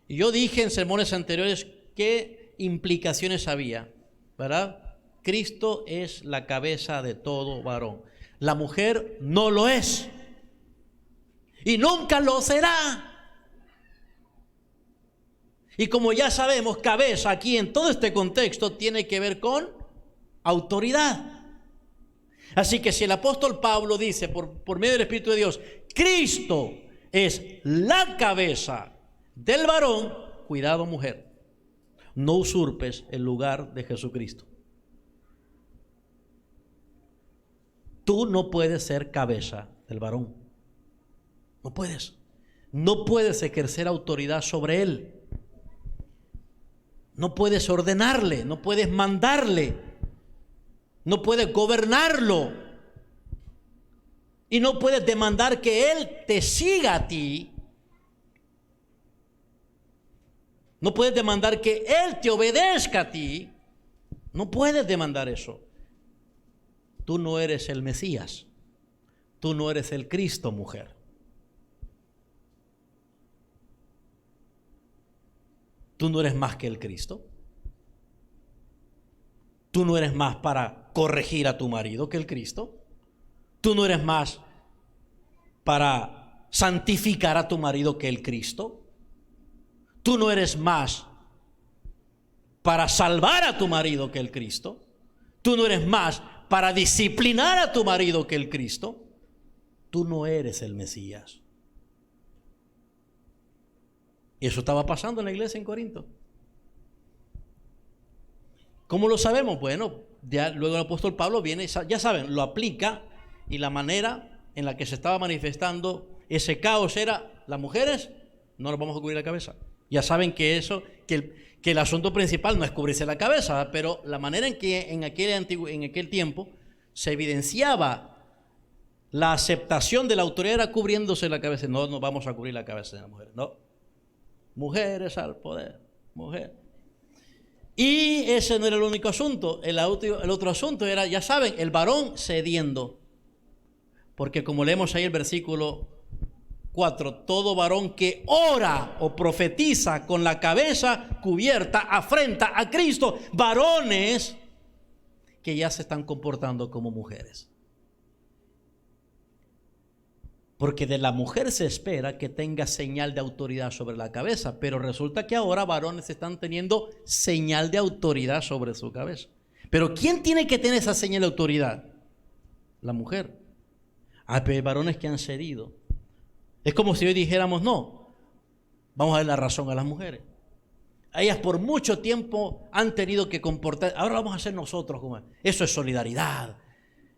Y yo dije en sermones anteriores qué implicaciones había, ¿verdad? Cristo es la cabeza de todo varón. La mujer no lo es y nunca lo será. Y como ya sabemos, cabeza aquí en todo este contexto tiene que ver con autoridad. Así que si el apóstol Pablo dice por medio del Espíritu de Dios, Cristo es la cabeza del varón, cuidado mujer, no usurpes el lugar de Jesucristo. Tú no puedes ser cabeza del varón. No puedes. No puedes ejercer autoridad sobre él. No puedes ordenarle, no puedes mandarle. No puedes gobernarlo y no puedes demandar que él te siga a ti. No puedes demandar que él te obedezca a ti. No puedes demandar eso. Tú no eres el Mesías. Tú no eres el Cristo, mujer. Tú no eres más que el Cristo. Tú no eres más para corregir a tu marido que el Cristo. Tú no eres más para santificar a tu marido que el Cristo. Tú no eres más para salvar a tu marido que el Cristo. Tú no eres más para disciplinar a tu marido que el Cristo. Tú no eres el Mesías. Y eso estaba pasando en la iglesia en Corinto. ¿Cómo lo sabemos? Bueno, ya luego el apóstol Pablo viene, ya saben, lo aplica, y la manera en la que se estaba manifestando ese caos era: las mujeres no nos vamos a cubrir la cabeza. Ya saben que el asunto principal no es cubrirse la cabeza, ¿verdad? Pero la manera en que en aquel tiempo se evidenciaba la aceptación de la autoridad era cubriéndose la cabeza. No, no vamos a cubrir la cabeza de las mujeres, no. Mujeres al poder, mujer. Y ese no era el único asunto. El otro asunto era, ya saben, el varón cediendo. Porque como leemos ahí el versículo 4, todo varón que ora o profetiza con la cabeza cubierta afrenta a Cristo. Varones que ya se están comportando como mujeres. Porque de la mujer se espera que tenga señal de autoridad sobre la cabeza, pero resulta que ahora varones están teniendo señal de autoridad sobre su cabeza. Pero ¿quién tiene que tener esa señal de autoridad? La mujer. Pero hay varones que han cedido. Es como si hoy dijéramos, no, vamos a dar la razón a las mujeres. Ellas por mucho tiempo han tenido que comportar, ahora vamos a hacer nosotros como eso es solidaridad.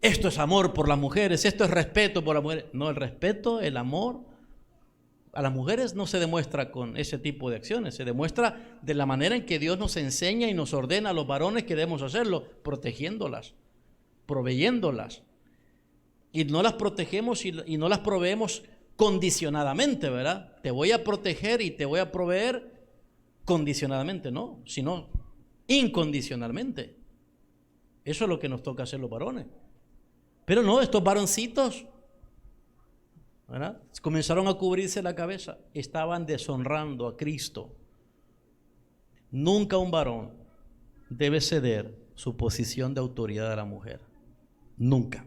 Esto es amor por las mujeres, esto es respeto por las mujeres. No, el respeto, el amor a las mujeres no se demuestra con ese tipo de acciones, se demuestra de la manera en que Dios nos enseña y nos ordena a los varones que debemos hacerlo, protegiéndolas, proveyéndolas. Y no las protegemos y no las proveemos condicionadamente, ¿verdad? Te voy a proteger y te voy a proveer condicionadamente, no, sino incondicionalmente. Eso es lo que nos toca hacer los varones. Pero no, estos varoncitos, ¿verdad?, comenzaron a cubrirse la cabeza, estaban deshonrando a Cristo. Nunca un varón debe ceder su posición de autoridad a la mujer. Nunca.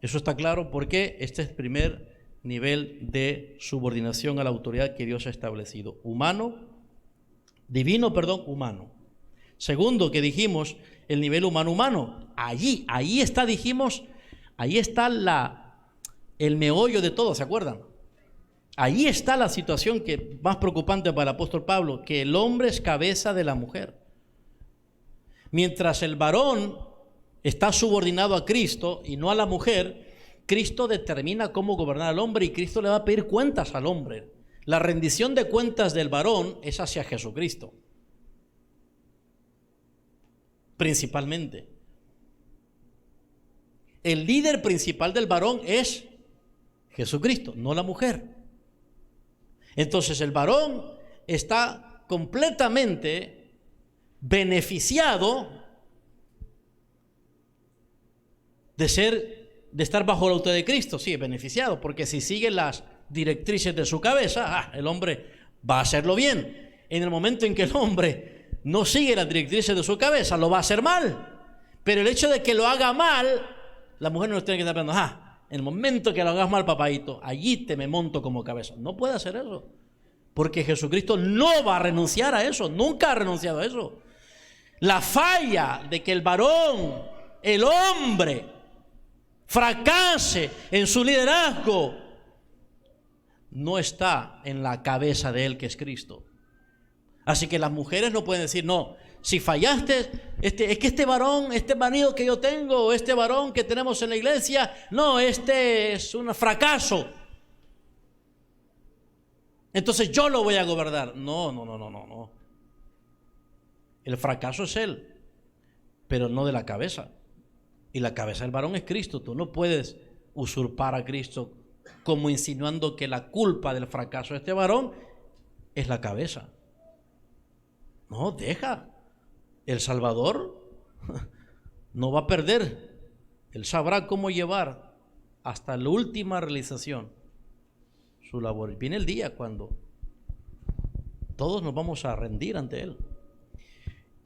Eso está claro porque este es el primer nivel de subordinación a la autoridad que Dios ha establecido. Humano. Segundo, que dijimos, el nivel humano. Ahí está, dijimos, ahí está el meollo de todo, ¿se acuerdan? Ahí está la situación que más preocupante para el apóstol Pablo, que el hombre es cabeza de la mujer. Mientras el varón está subordinado a Cristo y no a la mujer, Cristo determina cómo gobernar al hombre y Cristo le va a pedir cuentas al hombre. La rendición de cuentas del varón es hacia Jesucristo, principalmente. El líder principal del varón es Jesucristo, no la mujer. Entonces el varón está completamente beneficiado de estar bajo la autoridad de Cristo. Sí, beneficiado, porque si sigue las directrices de su cabeza, el hombre va a hacerlo bien. En el momento en que el hombre no sigue las directrices de su cabeza, lo va a hacer mal. Pero el hecho de que lo haga mal, la mujer no tiene que estar pensando, en el momento que lo hagas mal, papadito, allí te me monto como cabeza. No puede hacer eso, porque Jesucristo no va a renunciar a eso, nunca ha renunciado a eso. La falla de que el varón, el hombre, fracase en su liderazgo no está en la cabeza de él, que es Cristo. Así que las mujeres no pueden decir, no, si fallaste, es que este varón, este marido que yo tengo, este varón que tenemos en la iglesia, no, este es un fracaso, entonces yo lo voy a gobernar. No. El fracaso es él, pero no de la cabeza. Y la cabeza del varón es Cristo. Tú no puedes usurpar a Cristo como insinuando que la culpa del fracaso de este varón es la cabeza. No, deja. El Salvador no va a perder. Él sabrá cómo llevar hasta la última realización su labor. Viene el día cuando todos nos vamos a rendir ante Él.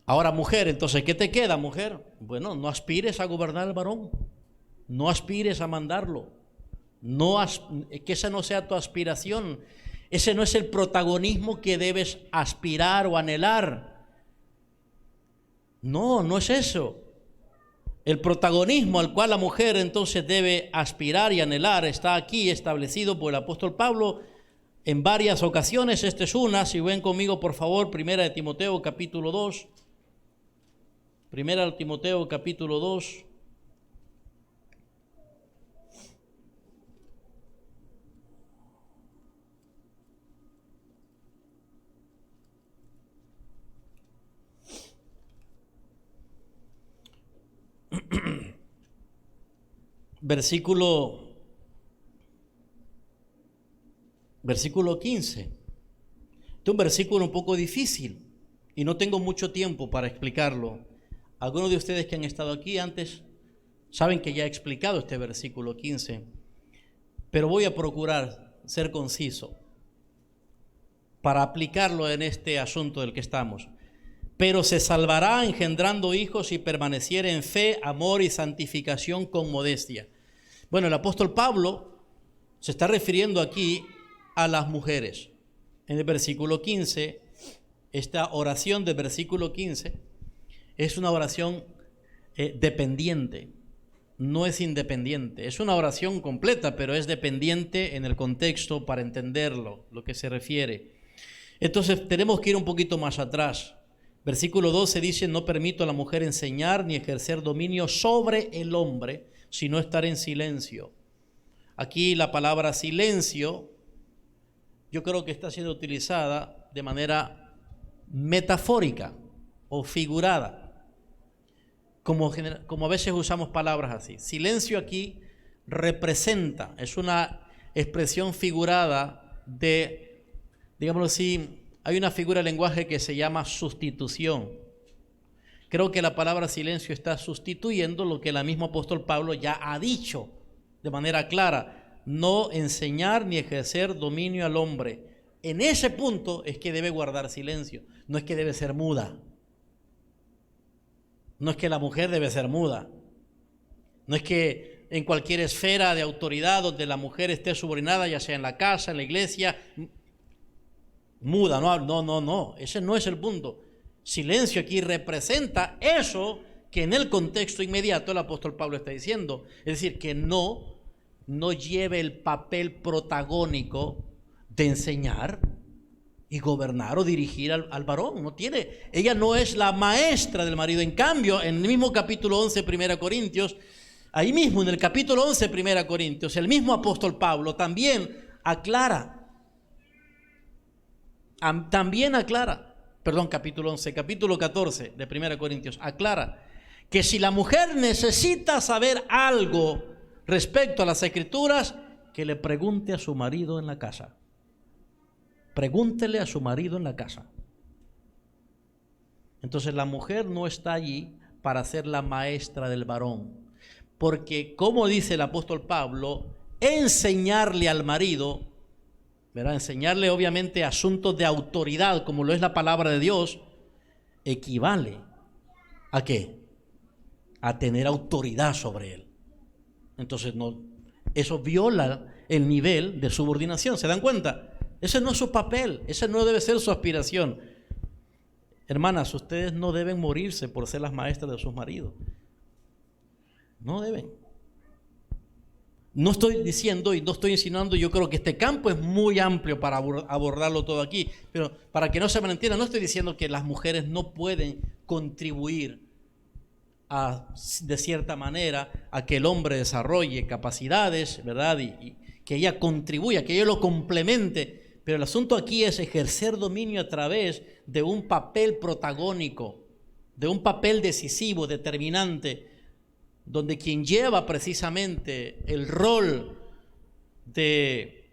Ahora, mujer, entonces, ¿qué te queda, mujer? Bueno, no aspires a gobernar al varón. No aspires a mandarlo. Que esa no sea tu aspiración. Ese no es el protagonismo que debes aspirar o anhelar. No es eso. El protagonismo al cual la mujer entonces debe aspirar y anhelar está aquí establecido por el apóstol Pablo en varias ocasiones. Esta es una. Si ven conmigo, por favor, Primera de Timoteo capítulo 2. Primera de Timoteo capítulo 2. versículo 15. Este es un versículo un poco difícil y no tengo mucho tiempo para explicarlo. Algunos de ustedes que han estado aquí antes saben que ya he explicado este versículo 15, pero voy a procurar ser conciso para aplicarlo en este asunto del que estamos. Pero se salvará engendrando hijos y permaneciere en fe, amor y santificación con modestia. Bueno, el apóstol Pablo se está refiriendo aquí a las mujeres. En el versículo 15, esta oración del versículo 15 es una oración dependiente, no es independiente. Es una oración completa, pero es dependiente en el contexto para entenderlo, lo que se refiere. Entonces tenemos que ir un poquito más atrás. Versículo 12 dice: no permito a la mujer enseñar ni ejercer dominio sobre el hombre, sino estar en silencio. Aquí la palabra silencio yo creo que está siendo utilizada de manera metafórica o figurada, como a veces usamos palabras así. Silencio aquí representa, es una expresión figurada de, digámoslo así, hay una figura de lenguaje que se llama sustitución. Creo que la palabra silencio está sustituyendo lo que el mismo apóstol Pablo ya ha dicho de manera clara: no enseñar ni ejercer dominio al hombre. En ese punto es que debe guardar silencio, no es que debe ser muda. No es que la mujer debe ser muda. No es que en cualquier esfera de autoridad donde la mujer esté subordinada, ya sea en la casa, en la iglesia, muda. No, ese no es el punto. Silencio aquí representa eso que en el contexto inmediato el apóstol Pablo está diciendo. Es decir, que no lleve el papel protagónico de enseñar y gobernar o dirigir al varón. No tiene. Ella no es la maestra del marido. En cambio, en el mismo capítulo 11, 1 Corintios, ahí mismo en el capítulo 11, 1 Corintios, el mismo apóstol Pablo también aclara, capítulo 11, capítulo 14 de 1 Corintios, aclara que si la mujer necesita saber algo respecto a las escrituras, que le pregunte a su marido en la casa. Pregúntele a su marido en la casa. Entonces la mujer no está allí para ser la maestra del varón, porque como dice el apóstol Pablo, enseñarle al marido, ¿verdad? Enseñarle obviamente asuntos de autoridad, como lo es la palabra de Dios, equivale ¿a qué? A tener autoridad sobre él. Entonces eso viola el nivel de subordinación. ¿Se dan cuenta? Ese no es su papel, ese no debe ser su aspiración. Hermanas, ustedes no deben morirse por ser las maestras de sus maridos. No deben. No estoy diciendo y no estoy insinuando, yo creo que este campo es muy amplio para abordarlo todo aquí, pero para que no se malentienda, no estoy diciendo que las mujeres no pueden contribuir de cierta manera a que el hombre desarrolle capacidades, ¿verdad? Y que ella contribuya, que ella lo complemente, pero el asunto aquí es ejercer dominio a través de un papel protagónico, de un papel decisivo, determinante, donde quien lleva precisamente el rol de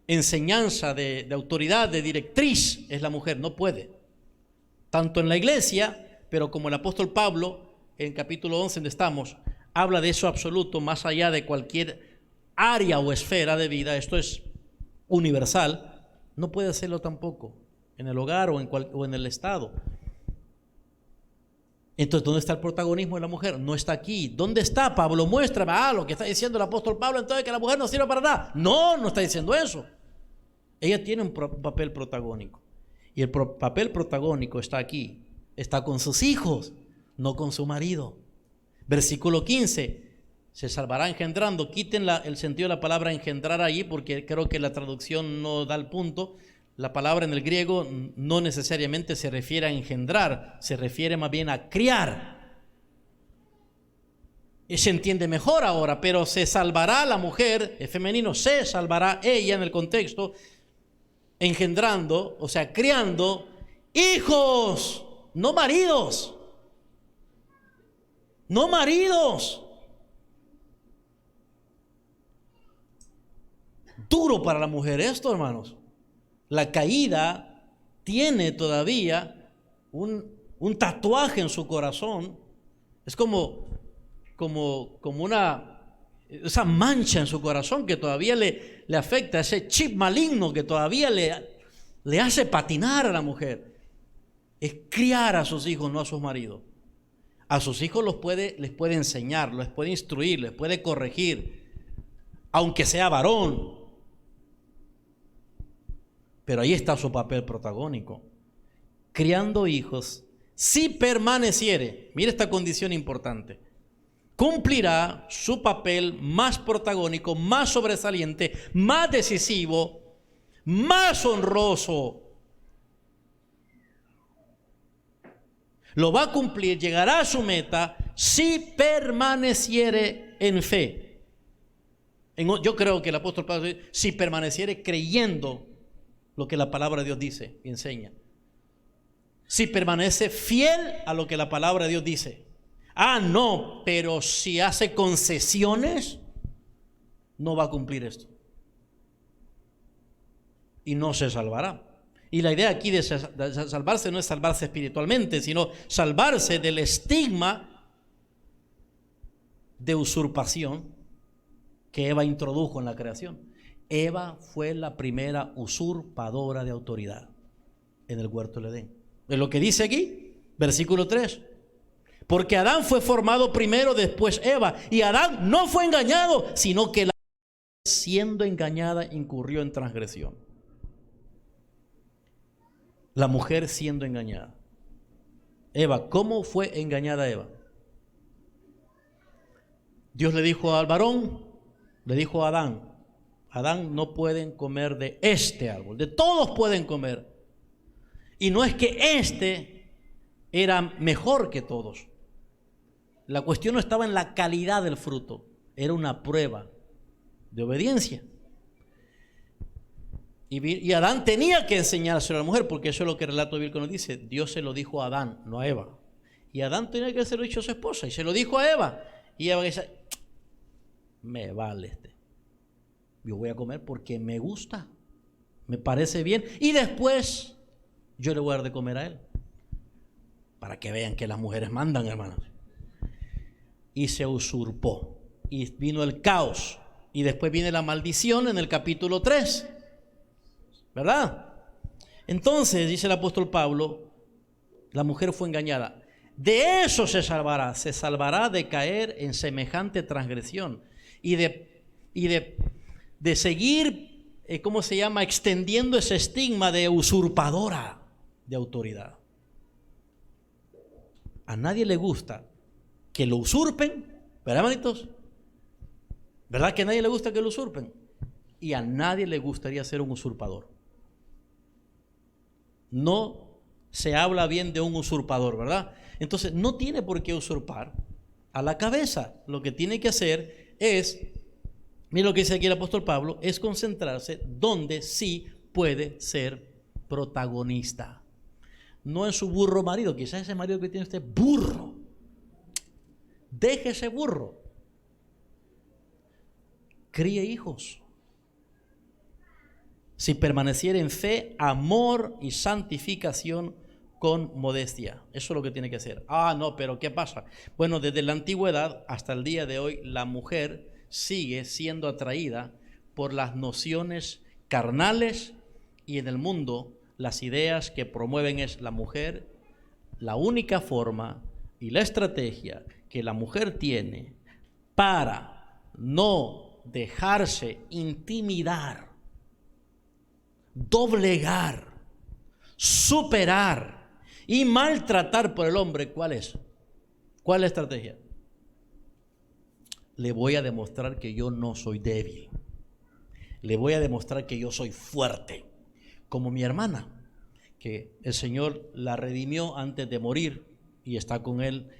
enseñanza, de autoridad, de directriz, es la mujer. No puede, tanto en la iglesia, pero como el apóstol Pablo en capítulo 11 donde estamos, habla de eso absoluto, más allá de cualquier área o esfera de vida. Esto es universal. No puede hacerlo tampoco en el hogar o en el Estado. Entonces, ¿dónde está el protagonismo de la mujer? No está aquí. ¿Dónde está? Pablo, muéstrame. Lo que está diciendo el apóstol Pablo, entonces que la mujer no sirve para nada. No está diciendo eso. Ella tiene un papel protagónico. Y el papel protagónico está aquí. Está con sus hijos, no con su marido. Versículo 15. Se salvará engendrando. Quiten el sentido de la palabra engendrar ahí, porque creo que la traducción no da el punto. La palabra en el griego no necesariamente se refiere a engendrar, se refiere más bien a criar. Y se entiende mejor ahora, pero se salvará la mujer, es femenino, se salvará ella en el contexto, engendrando, o sea, criando hijos, no maridos. No maridos. duro para la mujer esto, hermanos. La caída tiene todavía un tatuaje en su corazón. Es como esa mancha en su corazón que todavía le afecta, ese chip maligno que todavía le hace patinar a la mujer. Es criar a sus hijos, no a sus maridos. A sus hijos les puede enseñar, les puede instruir, les puede corregir, aunque sea varón. Pero ahí está su papel protagónico. Criando hijos, si permaneciere, mire esta condición importante, cumplirá su papel más protagónico, más sobresaliente, más decisivo, más honroso. Lo va a cumplir, llegará a su meta si permaneciere en fe. Yo creo que el apóstol Pablo dice, si permaneciere creyendo lo que la palabra de Dios dice y enseña. Si permanece fiel a lo que la palabra de Dios dice. No, pero si hace concesiones, no va a cumplir esto. Y no se salvará. Y la idea aquí de salvarse no es salvarse espiritualmente, sino salvarse del estigma de usurpación que Eva introdujo en la creación. Eva fue la primera usurpadora de autoridad en el huerto del Edén. Es lo que dice aquí, versículo 3. Porque Adán fue formado primero, después Eva. Y Adán no fue engañado, sino que la mujer, siendo engañada, incurrió en transgresión. La mujer siendo engañada. Eva, ¿cómo fue engañada Eva? Dios le dijo al varón, le dijo a Adán, no pueden comer de este árbol, de todos pueden comer. Y no es que este era mejor que todos. La cuestión no estaba en la calidad del fruto, era una prueba de obediencia. Y Adán tenía que enseñárselo a la mujer, porque eso es lo que el relato bíblico nos dice. Dios se lo dijo a Adán, no a Eva. Y Adán tenía que haberlo dicho a su esposa, y se lo dijo a Eva. Y Eva dice, me vale yo voy a comer porque me gusta, me parece bien, y después yo le voy a dar de comer a él, para que vean que las mujeres mandan, hermanos. Y se usurpó, y vino el caos, y después viene la maldición en el capítulo 3, ¿verdad? Entonces, dice el apóstol Pablo, la mujer fue engañada. De eso se salvará de caer en semejante transgresión y de seguir, extendiendo ese estigma de usurpadora de autoridad. A nadie le gusta que lo usurpen, ¿verdad, hermanitos? ¿Verdad que a nadie le gusta que lo usurpen? Y a nadie le gustaría ser un usurpador. No se habla bien de un usurpador, ¿verdad? Entonces no tiene por qué usurpar a la cabeza. Lo que tiene que hacer es, mira lo que dice aquí el apóstol Pablo, es concentrarse donde sí puede ser protagonista. No en su burro marido. Quizás ese marido que tiene usted, burro. Deje ese burro. Críe hijos. Si permaneciera en fe, amor y santificación con modestia. Eso es lo que tiene que hacer. No, pero ¿qué pasa? Bueno, desde la antigüedad hasta el día de hoy, la mujer sigue siendo atraída por las nociones carnales, y en el mundo las ideas que promueven es la mujer, la única forma y la estrategia que la mujer tiene para no dejarse intimidar, doblegar, superar y maltratar por el hombre. ¿Cuál es? ¿Cuál es la estrategia? Le voy a demostrar que yo no soy débil. Le voy a demostrar que yo soy fuerte. Como mi hermana, que el Señor la redimió antes de morir y está con Él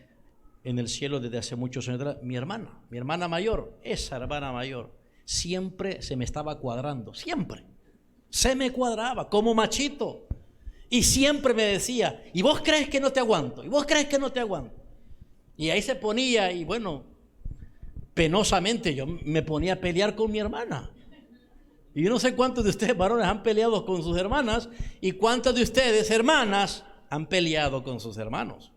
en el cielo desde hace muchos años atrás. Mi hermana mayor, esa hermana mayor, siempre se me estaba cuadrando, siempre. Se me cuadraba como machito. Y siempre me decía, ¿y vos crees que no te aguanto? ¿Y vos crees que no te aguanto? Y ahí se ponía, y bueno, penosamente yo me ponía a pelear con mi hermana. Y yo no sé cuántos de ustedes varones han peleado con sus hermanas y cuántas de ustedes, hermanas, han peleado con sus hermanos.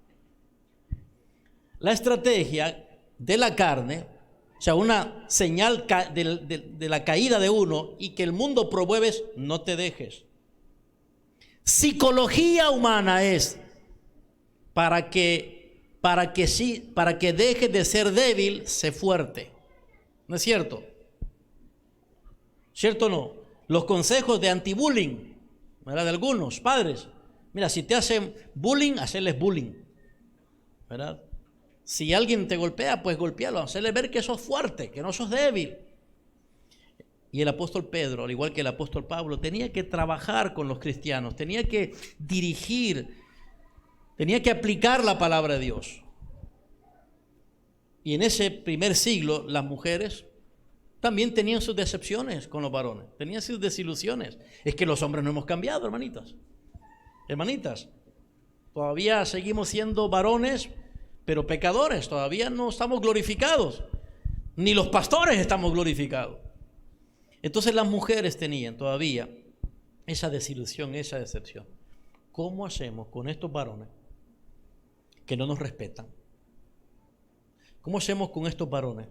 La estrategia de la carne, o sea, una señal de la caída de uno y que el mundo promueve es: no te dejes. Psicología humana es para que dejes de ser débil, sé fuerte. ¿No es cierto? ¿Cierto o no? Los consejos de anti-bullying, ¿verdad? De algunos padres. Mira, si te hacen bullying, hacerles bullying, ¿verdad? Si alguien te golpea, pues golpéalo, hacerle ver que sos fuerte, que no sos débil. Y el apóstol Pedro, al igual que el apóstol Pablo, tenía que trabajar con los cristianos, tenía que dirigir, tenía que aplicar la palabra de Dios. Y en ese primer siglo, las mujeres también tenían sus decepciones con los varones, tenían sus desilusiones. Es que los hombres no hemos cambiado, hermanitas. Hermanitas, todavía seguimos siendo varones, pero pecadores, todavía no estamos glorificados, ni los pastores estamos glorificados. Entonces las mujeres tenían todavía esa desilusión, esa decepción. ¿Cómo hacemos con estos varones que no nos respetan? ¿Cómo hacemos con estos varones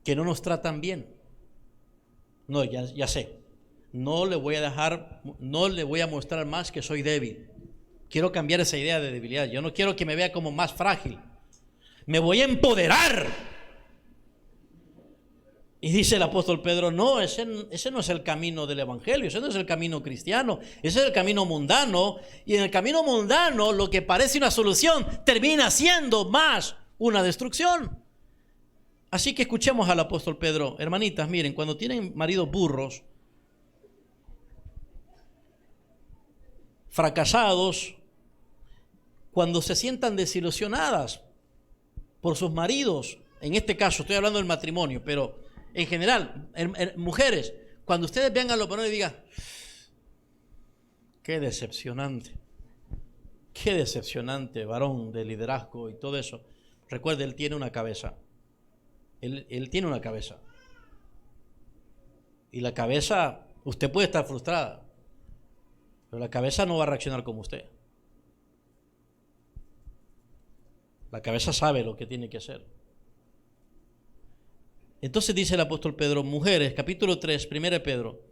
que no nos tratan bien? No, ya sé, no le voy a mostrar más que soy débil. Quiero cambiar esa idea de debilidad. Yo no quiero que me vea como más frágil. Me voy a empoderar. Y dice el apóstol Pedro: no, ese no es el camino del evangelio, ese no es el camino cristiano, ese es el camino mundano. Y en el camino mundano, lo que parece una solución termina siendo más una destrucción. Así que escuchemos al apóstol Pedro. Hermanitas, miren, cuando tienen maridos burros, fracasados, cuando se sientan desilusionadas por sus maridos, en este caso estoy hablando del matrimonio, pero en general, mujeres, cuando ustedes vean a los varones y digan: qué decepcionante varón de liderazgo y todo eso. Recuerde, él tiene una cabeza. Él tiene una cabeza. Y la cabeza, usted puede estar frustrada, pero la cabeza no va a reaccionar como usted. La cabeza sabe lo que tiene que hacer. Entonces dice el apóstol Pedro: mujeres, capítulo 3, 1 Pedro,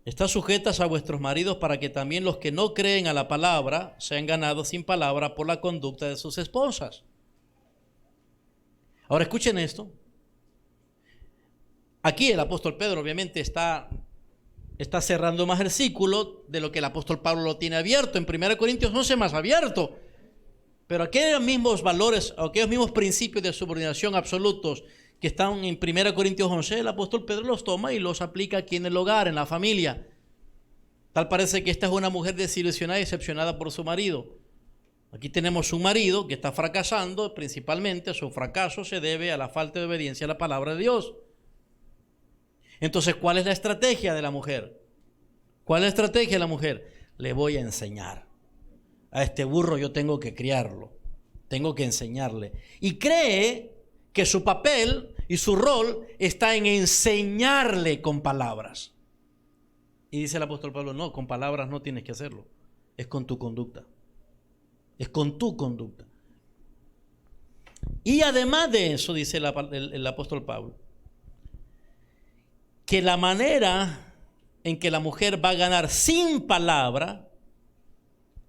están sujetas a vuestros maridos para que también los que no creen a la palabra sean ganados sin palabra por la conducta de sus esposas. Ahora escuchen esto. Aquí el apóstol Pedro obviamente está cerrando más versículo de lo que el apóstol Pablo lo tiene abierto. En 1 Corintios 11 más abierto. Pero aquellos mismos valores, aquellos mismos principios de subordinación absolutos que están en 1 Corintios 11, el apóstol Pedro los toma y los aplica aquí en el hogar, en la familia. Tal parece que esta es una mujer desilusionada y decepcionada por su marido. Aquí tenemos un marido que está fracasando, principalmente su fracaso se debe a la falta de obediencia a la palabra de Dios. Entonces, ¿cuál es la estrategia de la mujer? ¿Cuál es la estrategia de la mujer? Le voy a enseñar. A este burro yo tengo que criarlo, tengo que enseñarle. Y cree que su papel y su rol está en enseñarle con palabras. Y dice el apóstol Pablo: no, con palabras no tienes que hacerlo, es con tu conducta. Es con tu conducta. Y además de eso, dice el apóstol Pablo, que la manera en que la mujer va a ganar sin palabra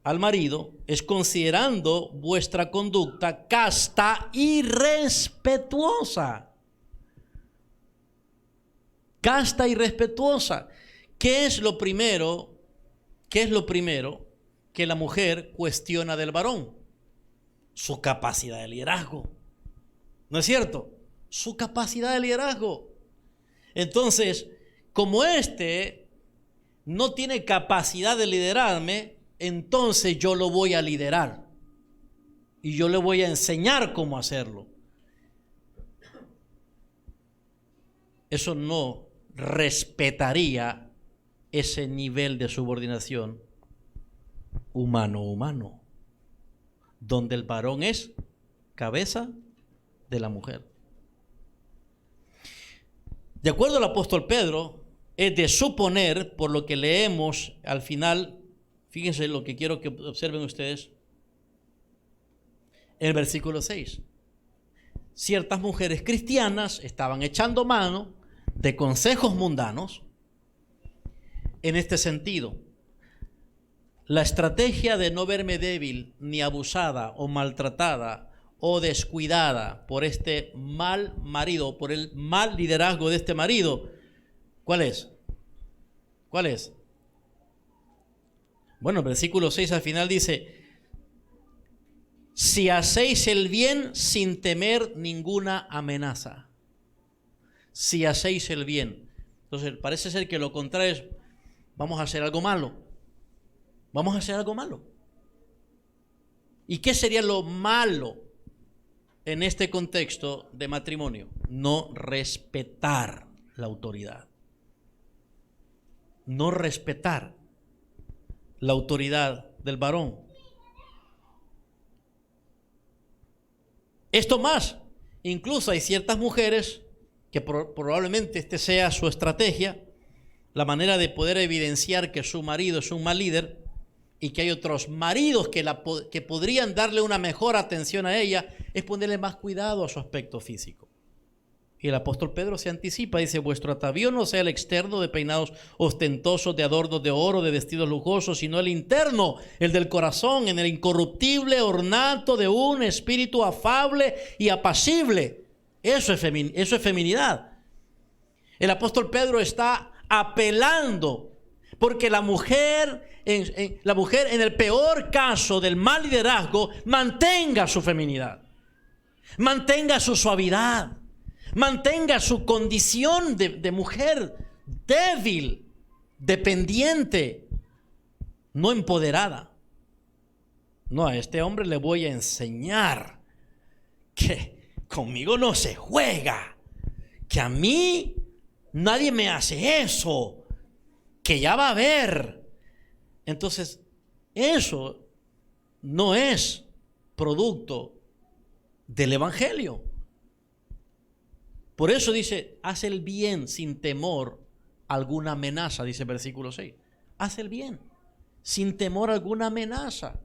al marido es considerando vuestra conducta casta y respetuosa. Casta y respetuosa. ¿Qué es lo primero que la mujer cuestiona del varón? Su capacidad de liderazgo. ¿No es cierto? Su capacidad de liderazgo. Entonces, como no tiene capacidad de liderarme, entonces yo lo voy a liderar y yo le voy a enseñar cómo hacerlo. Eso no respetaría ese nivel de subordinación humano, donde el varón es cabeza de la mujer. De acuerdo al apóstol Pedro, es de suponer, por lo que leemos al final, fíjense lo que quiero que observen ustedes, en el versículo 6. Ciertas mujeres cristianas estaban echando mano de consejos mundanos en este sentido. La estrategia de no verme débil, ni abusada o maltratada o descuidada por este mal marido, por el mal liderazgo de este marido, ¿cuál es? ¿Cuál es? Bueno, el versículo 6 al final dice: si hacéis el bien sin temer ninguna amenaza. Si hacéis el bien. Entonces parece ser que lo contrario es: vamos a hacer algo malo. Vamos a hacer algo malo. ¿Y qué sería lo malo en este contexto de matrimonio? No respetar la autoridad. No respetar la autoridad del varón. Esto más, incluso hay ciertas mujeres que probablemente este sea su estrategia, la manera de poder evidenciar que su marido es un mal líder, y que hay otros maridos que podrían darle una mejor atención a ella, es ponerle más cuidado a su aspecto físico. Y el apóstol Pedro se anticipa, dice: vuestro atavío no sea el externo de peinados ostentosos, de adornos de oro, de vestidos lujosos, sino el interno, el del corazón, en el incorruptible ornato de un espíritu afable y apacible. Eso es feminidad. El apóstol Pedro está apelando porque la mujer en el peor caso del mal liderazgo mantenga su feminidad, mantenga su suavidad, mantenga su condición de mujer débil, dependiente, no empoderada. No, a este hombre le voy a enseñar que conmigo no se juega, que a mí nadie me hace eso, que ya va a ver. Entonces, eso no es producto del evangelio. Por eso dice: haz el bien sin temor a alguna amenaza, dice el versículo 6. Haz el bien sin temor a alguna amenaza.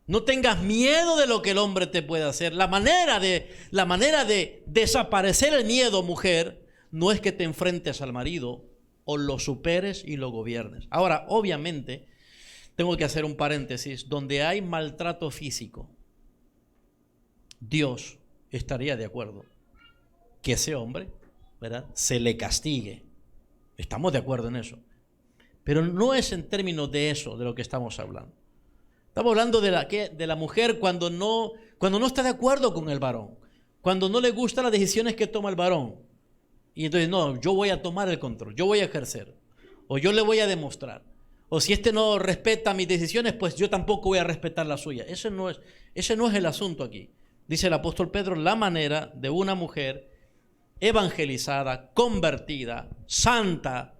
No tengas miedo de lo que el hombre te puede hacer. La manera de desaparecer el miedo, mujer, no es que te enfrentes al marido o lo superes y lo gobiernes. Ahora, obviamente, tengo que hacer un paréntesis. Donde hay maltrato físico, Dios estaría de acuerdo que ese hombre, ¿verdad?, se le castigue. Estamos de acuerdo en eso. Pero no es en términos de eso de lo que estamos hablando. Estamos hablando de la mujer cuando no está de acuerdo con el varón, cuando no le gustan las decisiones que toma el varón. Y entonces, no, yo voy a tomar el control, yo voy a ejercer, o yo le voy a demostrar. O si este no respeta mis decisiones, pues yo tampoco voy a respetar la suya. Ese no es el asunto aquí. Dice el apóstol Pedro: la manera de una mujer evangelizada, convertida, santa,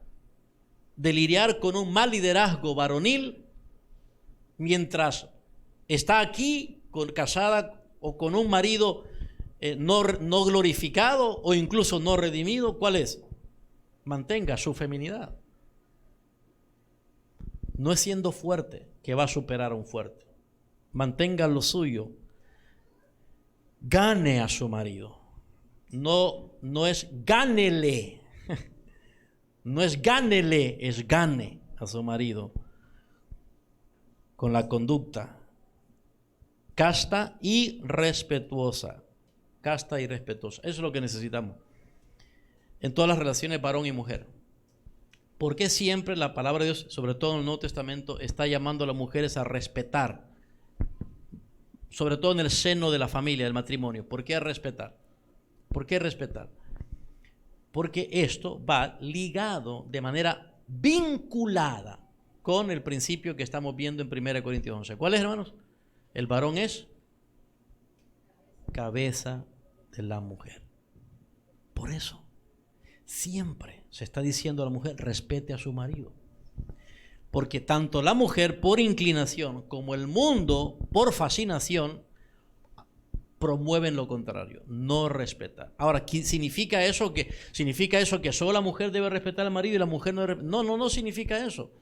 de lidiar con un mal liderazgo varonil, mientras está aquí casada o con un marido no glorificado o incluso no redimido, ¿cuál es? Mantenga su feminidad. No es siendo fuerte que va a superar a un fuerte. Mantenga lo suyo. Gane a su marido. No es gánele. No es gánele, es gane a su marido. Con la conducta casta y respetuosa. Casta y respetuosa. Eso es lo que necesitamos en todas las relaciones varón y mujer. ¿Por qué siempre la palabra de Dios, sobre todo en el Nuevo Testamento, está llamando a las mujeres a respetar? Sobre todo en el seno de la familia, del matrimonio. ¿Por qué a respetar? ¿Por qué respetar? Porque esto va ligado de manera vinculada con el principio que estamos viendo en 1 Corintios 11. ¿Cuál es, hermanos? El varón es cabeza de la mujer. Por eso, siempre se está diciendo a la mujer: respete a su marido. Porque tanto la mujer por inclinación como el mundo por fascinación promueven lo contrario, no respetar. Ahora, ¿significa eso que solo la mujer debe respetar al marido y la mujer no debe respetar? No significa eso.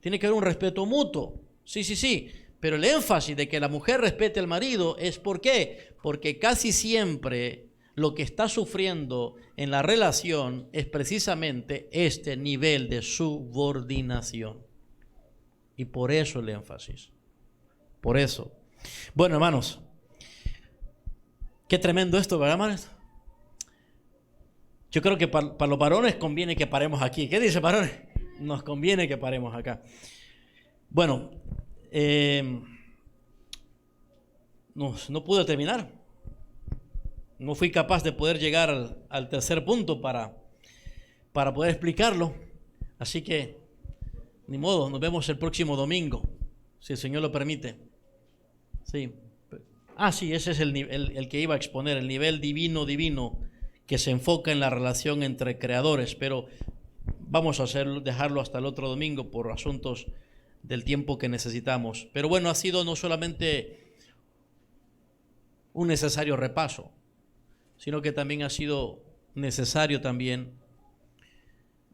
Tiene que haber un respeto mutuo. Sí. Pero el énfasis de que la mujer respete al marido es ¿por qué? Porque casi siempre lo que está sufriendo en la relación es precisamente este nivel de subordinación. Y por eso el énfasis. Por eso. Bueno, hermanos, qué tremendo esto, ¿verdad, hermanos? Yo creo que para los varones conviene que paremos aquí. ¿Qué dice, varones? Nos conviene que paremos acá. Bueno, no pude terminar. No fui capaz de poder llegar al tercer punto para poder explicarlo. Así que, ni modo, nos vemos el próximo domingo, si el Señor lo permite. Sí. Sí, ese es el que iba a exponer, el nivel divino que se enfoca en la relación entre creadores, pero vamos a dejarlo hasta el otro domingo por asuntos del tiempo que necesitamos. Pero bueno, ha sido no solamente un necesario repaso, sino que también ha sido necesario también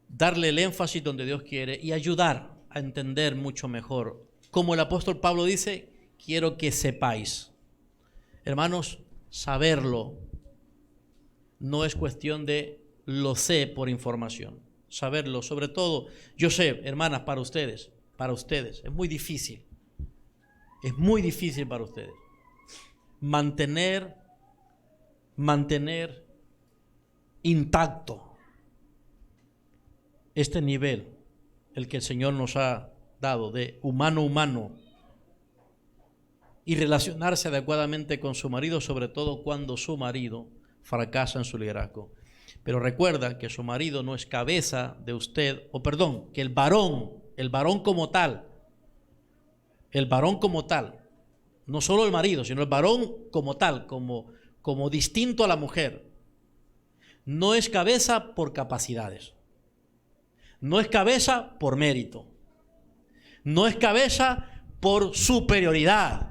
darle el énfasis donde Dios quiere y ayudar a entender mucho mejor. Como el apóstol Pablo dice, quiero que sepáis. Hermanos, saberlo no es cuestión de lo sé por información. Saberlo, sobre todo, yo sé, hermanas, para ustedes, es muy difícil. Es muy difícil para ustedes mantener intacto este nivel, el que el Señor nos ha dado de humano, y relacionarse adecuadamente con su marido, sobre todo cuando su marido fracasa en su liderazgo. Pero recuerda que su marido no es cabeza de usted, que el varón como tal, no solo el marido, sino el varón como tal, como distinto a la mujer, no es cabeza por capacidades, no es cabeza por mérito, no es cabeza por superioridad.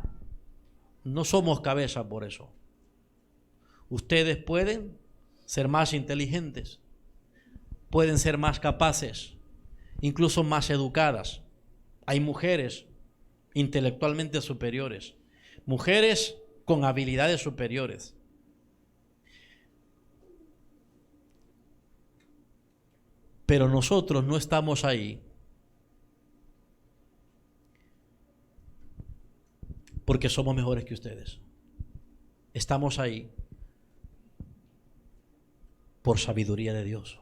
No somos cabeza por eso. Ustedes pueden ser más inteligentes, pueden ser más capaces, incluso más educadas. Hay mujeres intelectualmente superiores, mujeres con habilidades superiores. Pero nosotros no estamos ahí porque somos mejores que ustedes. Estamos ahí por sabiduría de Dios.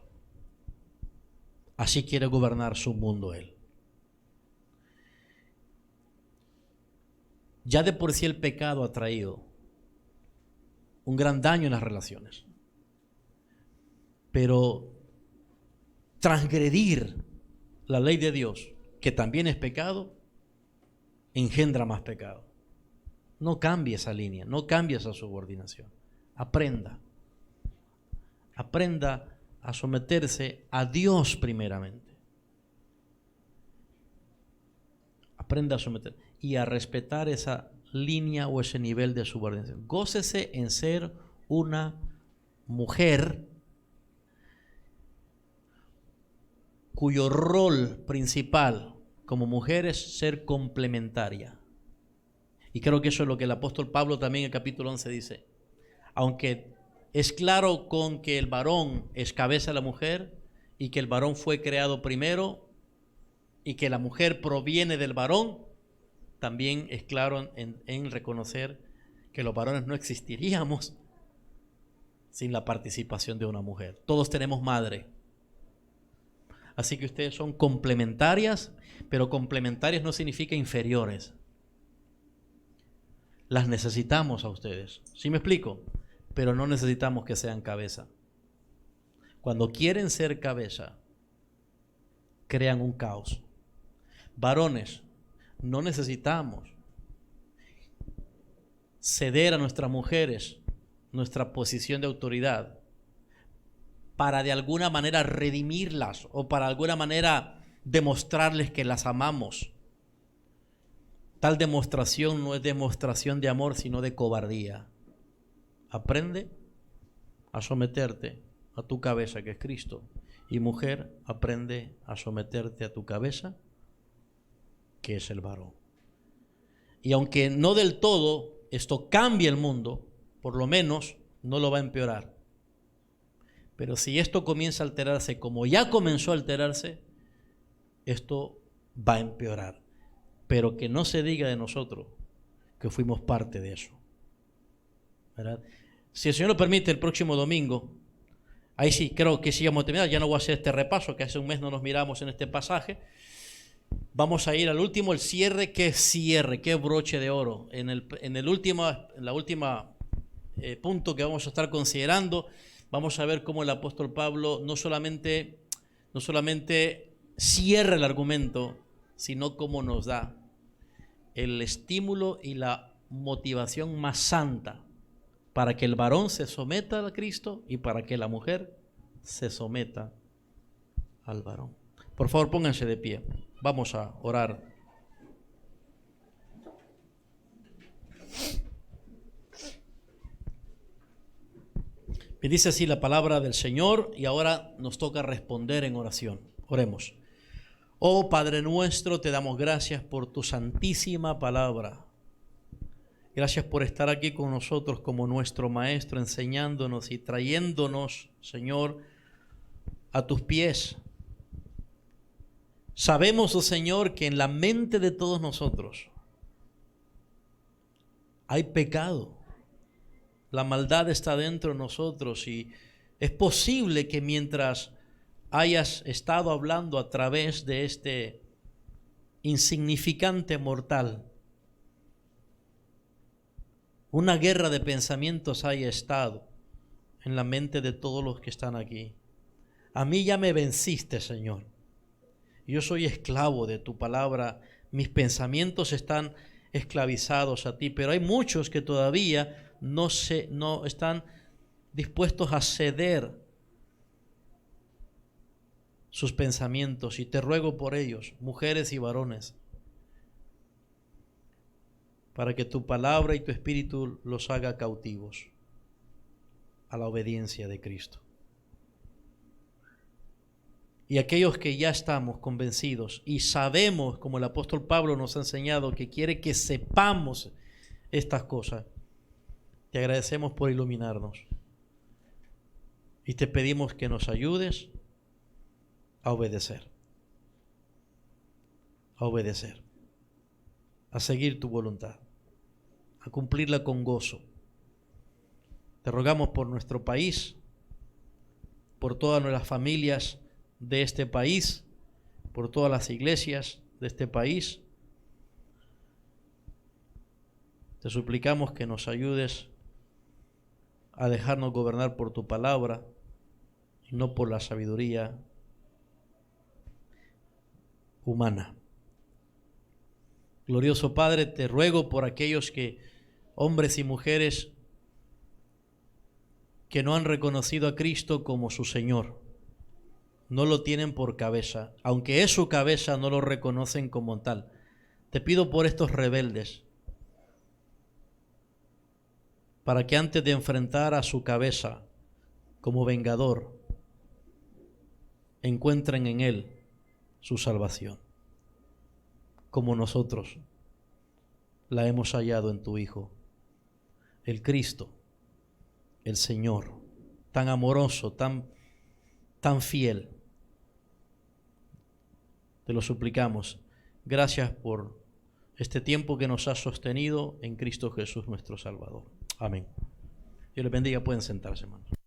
Así quiere gobernar su mundo Él. Ya de por sí el pecado ha traído un gran daño en las relaciones. Pero transgredir la ley de Dios, que también es pecado, engendra más pecado. No cambie esa línea, no cambie esa subordinación. Aprenda a someterse a Dios primeramente. Aprenda a someter y a respetar esa línea o ese nivel de subordinación. Gócese en ser una mujer cuyo rol principal como mujer es ser complementaria. Y creo que eso es lo que el apóstol Pablo también en el capítulo 11 dice. Aunque es claro con que el varón es cabeza de la mujer y que el varón fue creado primero y que la mujer proviene del varón, también es claro en reconocer que los varones no existiríamos sin la participación de una mujer. Todos tenemos madre. Así que ustedes son complementarias, pero complementarias no significa inferiores. Las necesitamos a ustedes. ¿Sí me explico? Pero no necesitamos que sean cabeza. Cuando quieren ser cabeza, crean un caos. Varones, no necesitamos ceder a nuestras mujeres nuestra posición de autoridad para de alguna manera redimirlas o para alguna manera demostrarles que las amamos. Tal demostración no es demostración de amor, sino de cobardía. aprende a someterte a tu cabeza, que es Cristo. Y mujer, aprende a someterte a tu cabeza, que es el varón. Y aunque no del todo esto cambie el mundo, por lo menos no lo va a empeorar. Pero si esto comienza a alterarse como ya comenzó a alterarse, esto va a empeorar. Pero que no se diga de nosotros que fuimos parte de eso, ¿verdad? Si el Señor lo permite, el próximo domingo, ahí sí creo que sí vamos a terminar. Ya no voy a hacer este repaso, que hace un mes no nos miramos en este pasaje. Vamos a ir al último, el cierre, qué broche de oro. En la última punto que vamos a estar considerando, vamos a ver cómo el apóstol Pablo no solamente cierra el argumento, sino cómo nos da el estímulo y la motivación más santa para que el varón se someta a Cristo y para que la mujer se someta al varón. Por favor, pónganse de pie. Vamos a orar. Me dice así la palabra del Señor y ahora nos toca responder en oración. Oremos. Oh Padre nuestro, te damos gracias por tu santísima palabra. Gracias por estar aquí con nosotros como nuestro Maestro, enseñándonos y trayéndonos, Señor, a tus pies. Sabemos, oh Señor, que en la mente de todos nosotros hay pecado. La maldad está dentro de nosotros y es posible que mientras hayas estado hablando a través de este insignificante mortal, una guerra de pensamientos haya estado en la mente de todos los que están aquí. A mí ya me venciste, Señor. Yo soy esclavo de tu palabra. Mis pensamientos están esclavizados a ti, pero hay muchos que todavía no están dispuestos a ceder sus pensamientos, y te ruego por ellos, mujeres y varones, para que tu palabra y tu espíritu los haga cautivos a la obediencia de Cristo. Y aquellos que ya estamos convencidos y sabemos, como el apóstol Pablo nos ha enseñado, que quiere que sepamos estas cosas, te agradecemos por iluminarnos y te pedimos que nos ayudes a obedecer, a seguir tu voluntad, a cumplirla con gozo. Te rogamos por nuestro país, por todas nuestras familias de este país, por todas las iglesias de este país. Te suplicamos que nos ayudes a dejarnos gobernar por tu palabra y no por la sabiduría humana. Glorioso Padre, te ruego por aquellos hombres y mujeres que no han reconocido a Cristo como su Señor, no lo tienen por cabeza, aunque es su cabeza, no lo reconocen como tal. Te pido por estos rebeldes, para que antes de enfrentar a su cabeza como vengador, encuentren en Él su salvación, como nosotros la hemos hallado en tu Hijo, el Cristo, el Señor, tan amoroso, tan fiel. Te lo suplicamos. Gracias por este tiempo que nos has sostenido en Cristo Jesús nuestro Salvador. Amén. Dios les bendiga. Pueden sentarse, hermanos.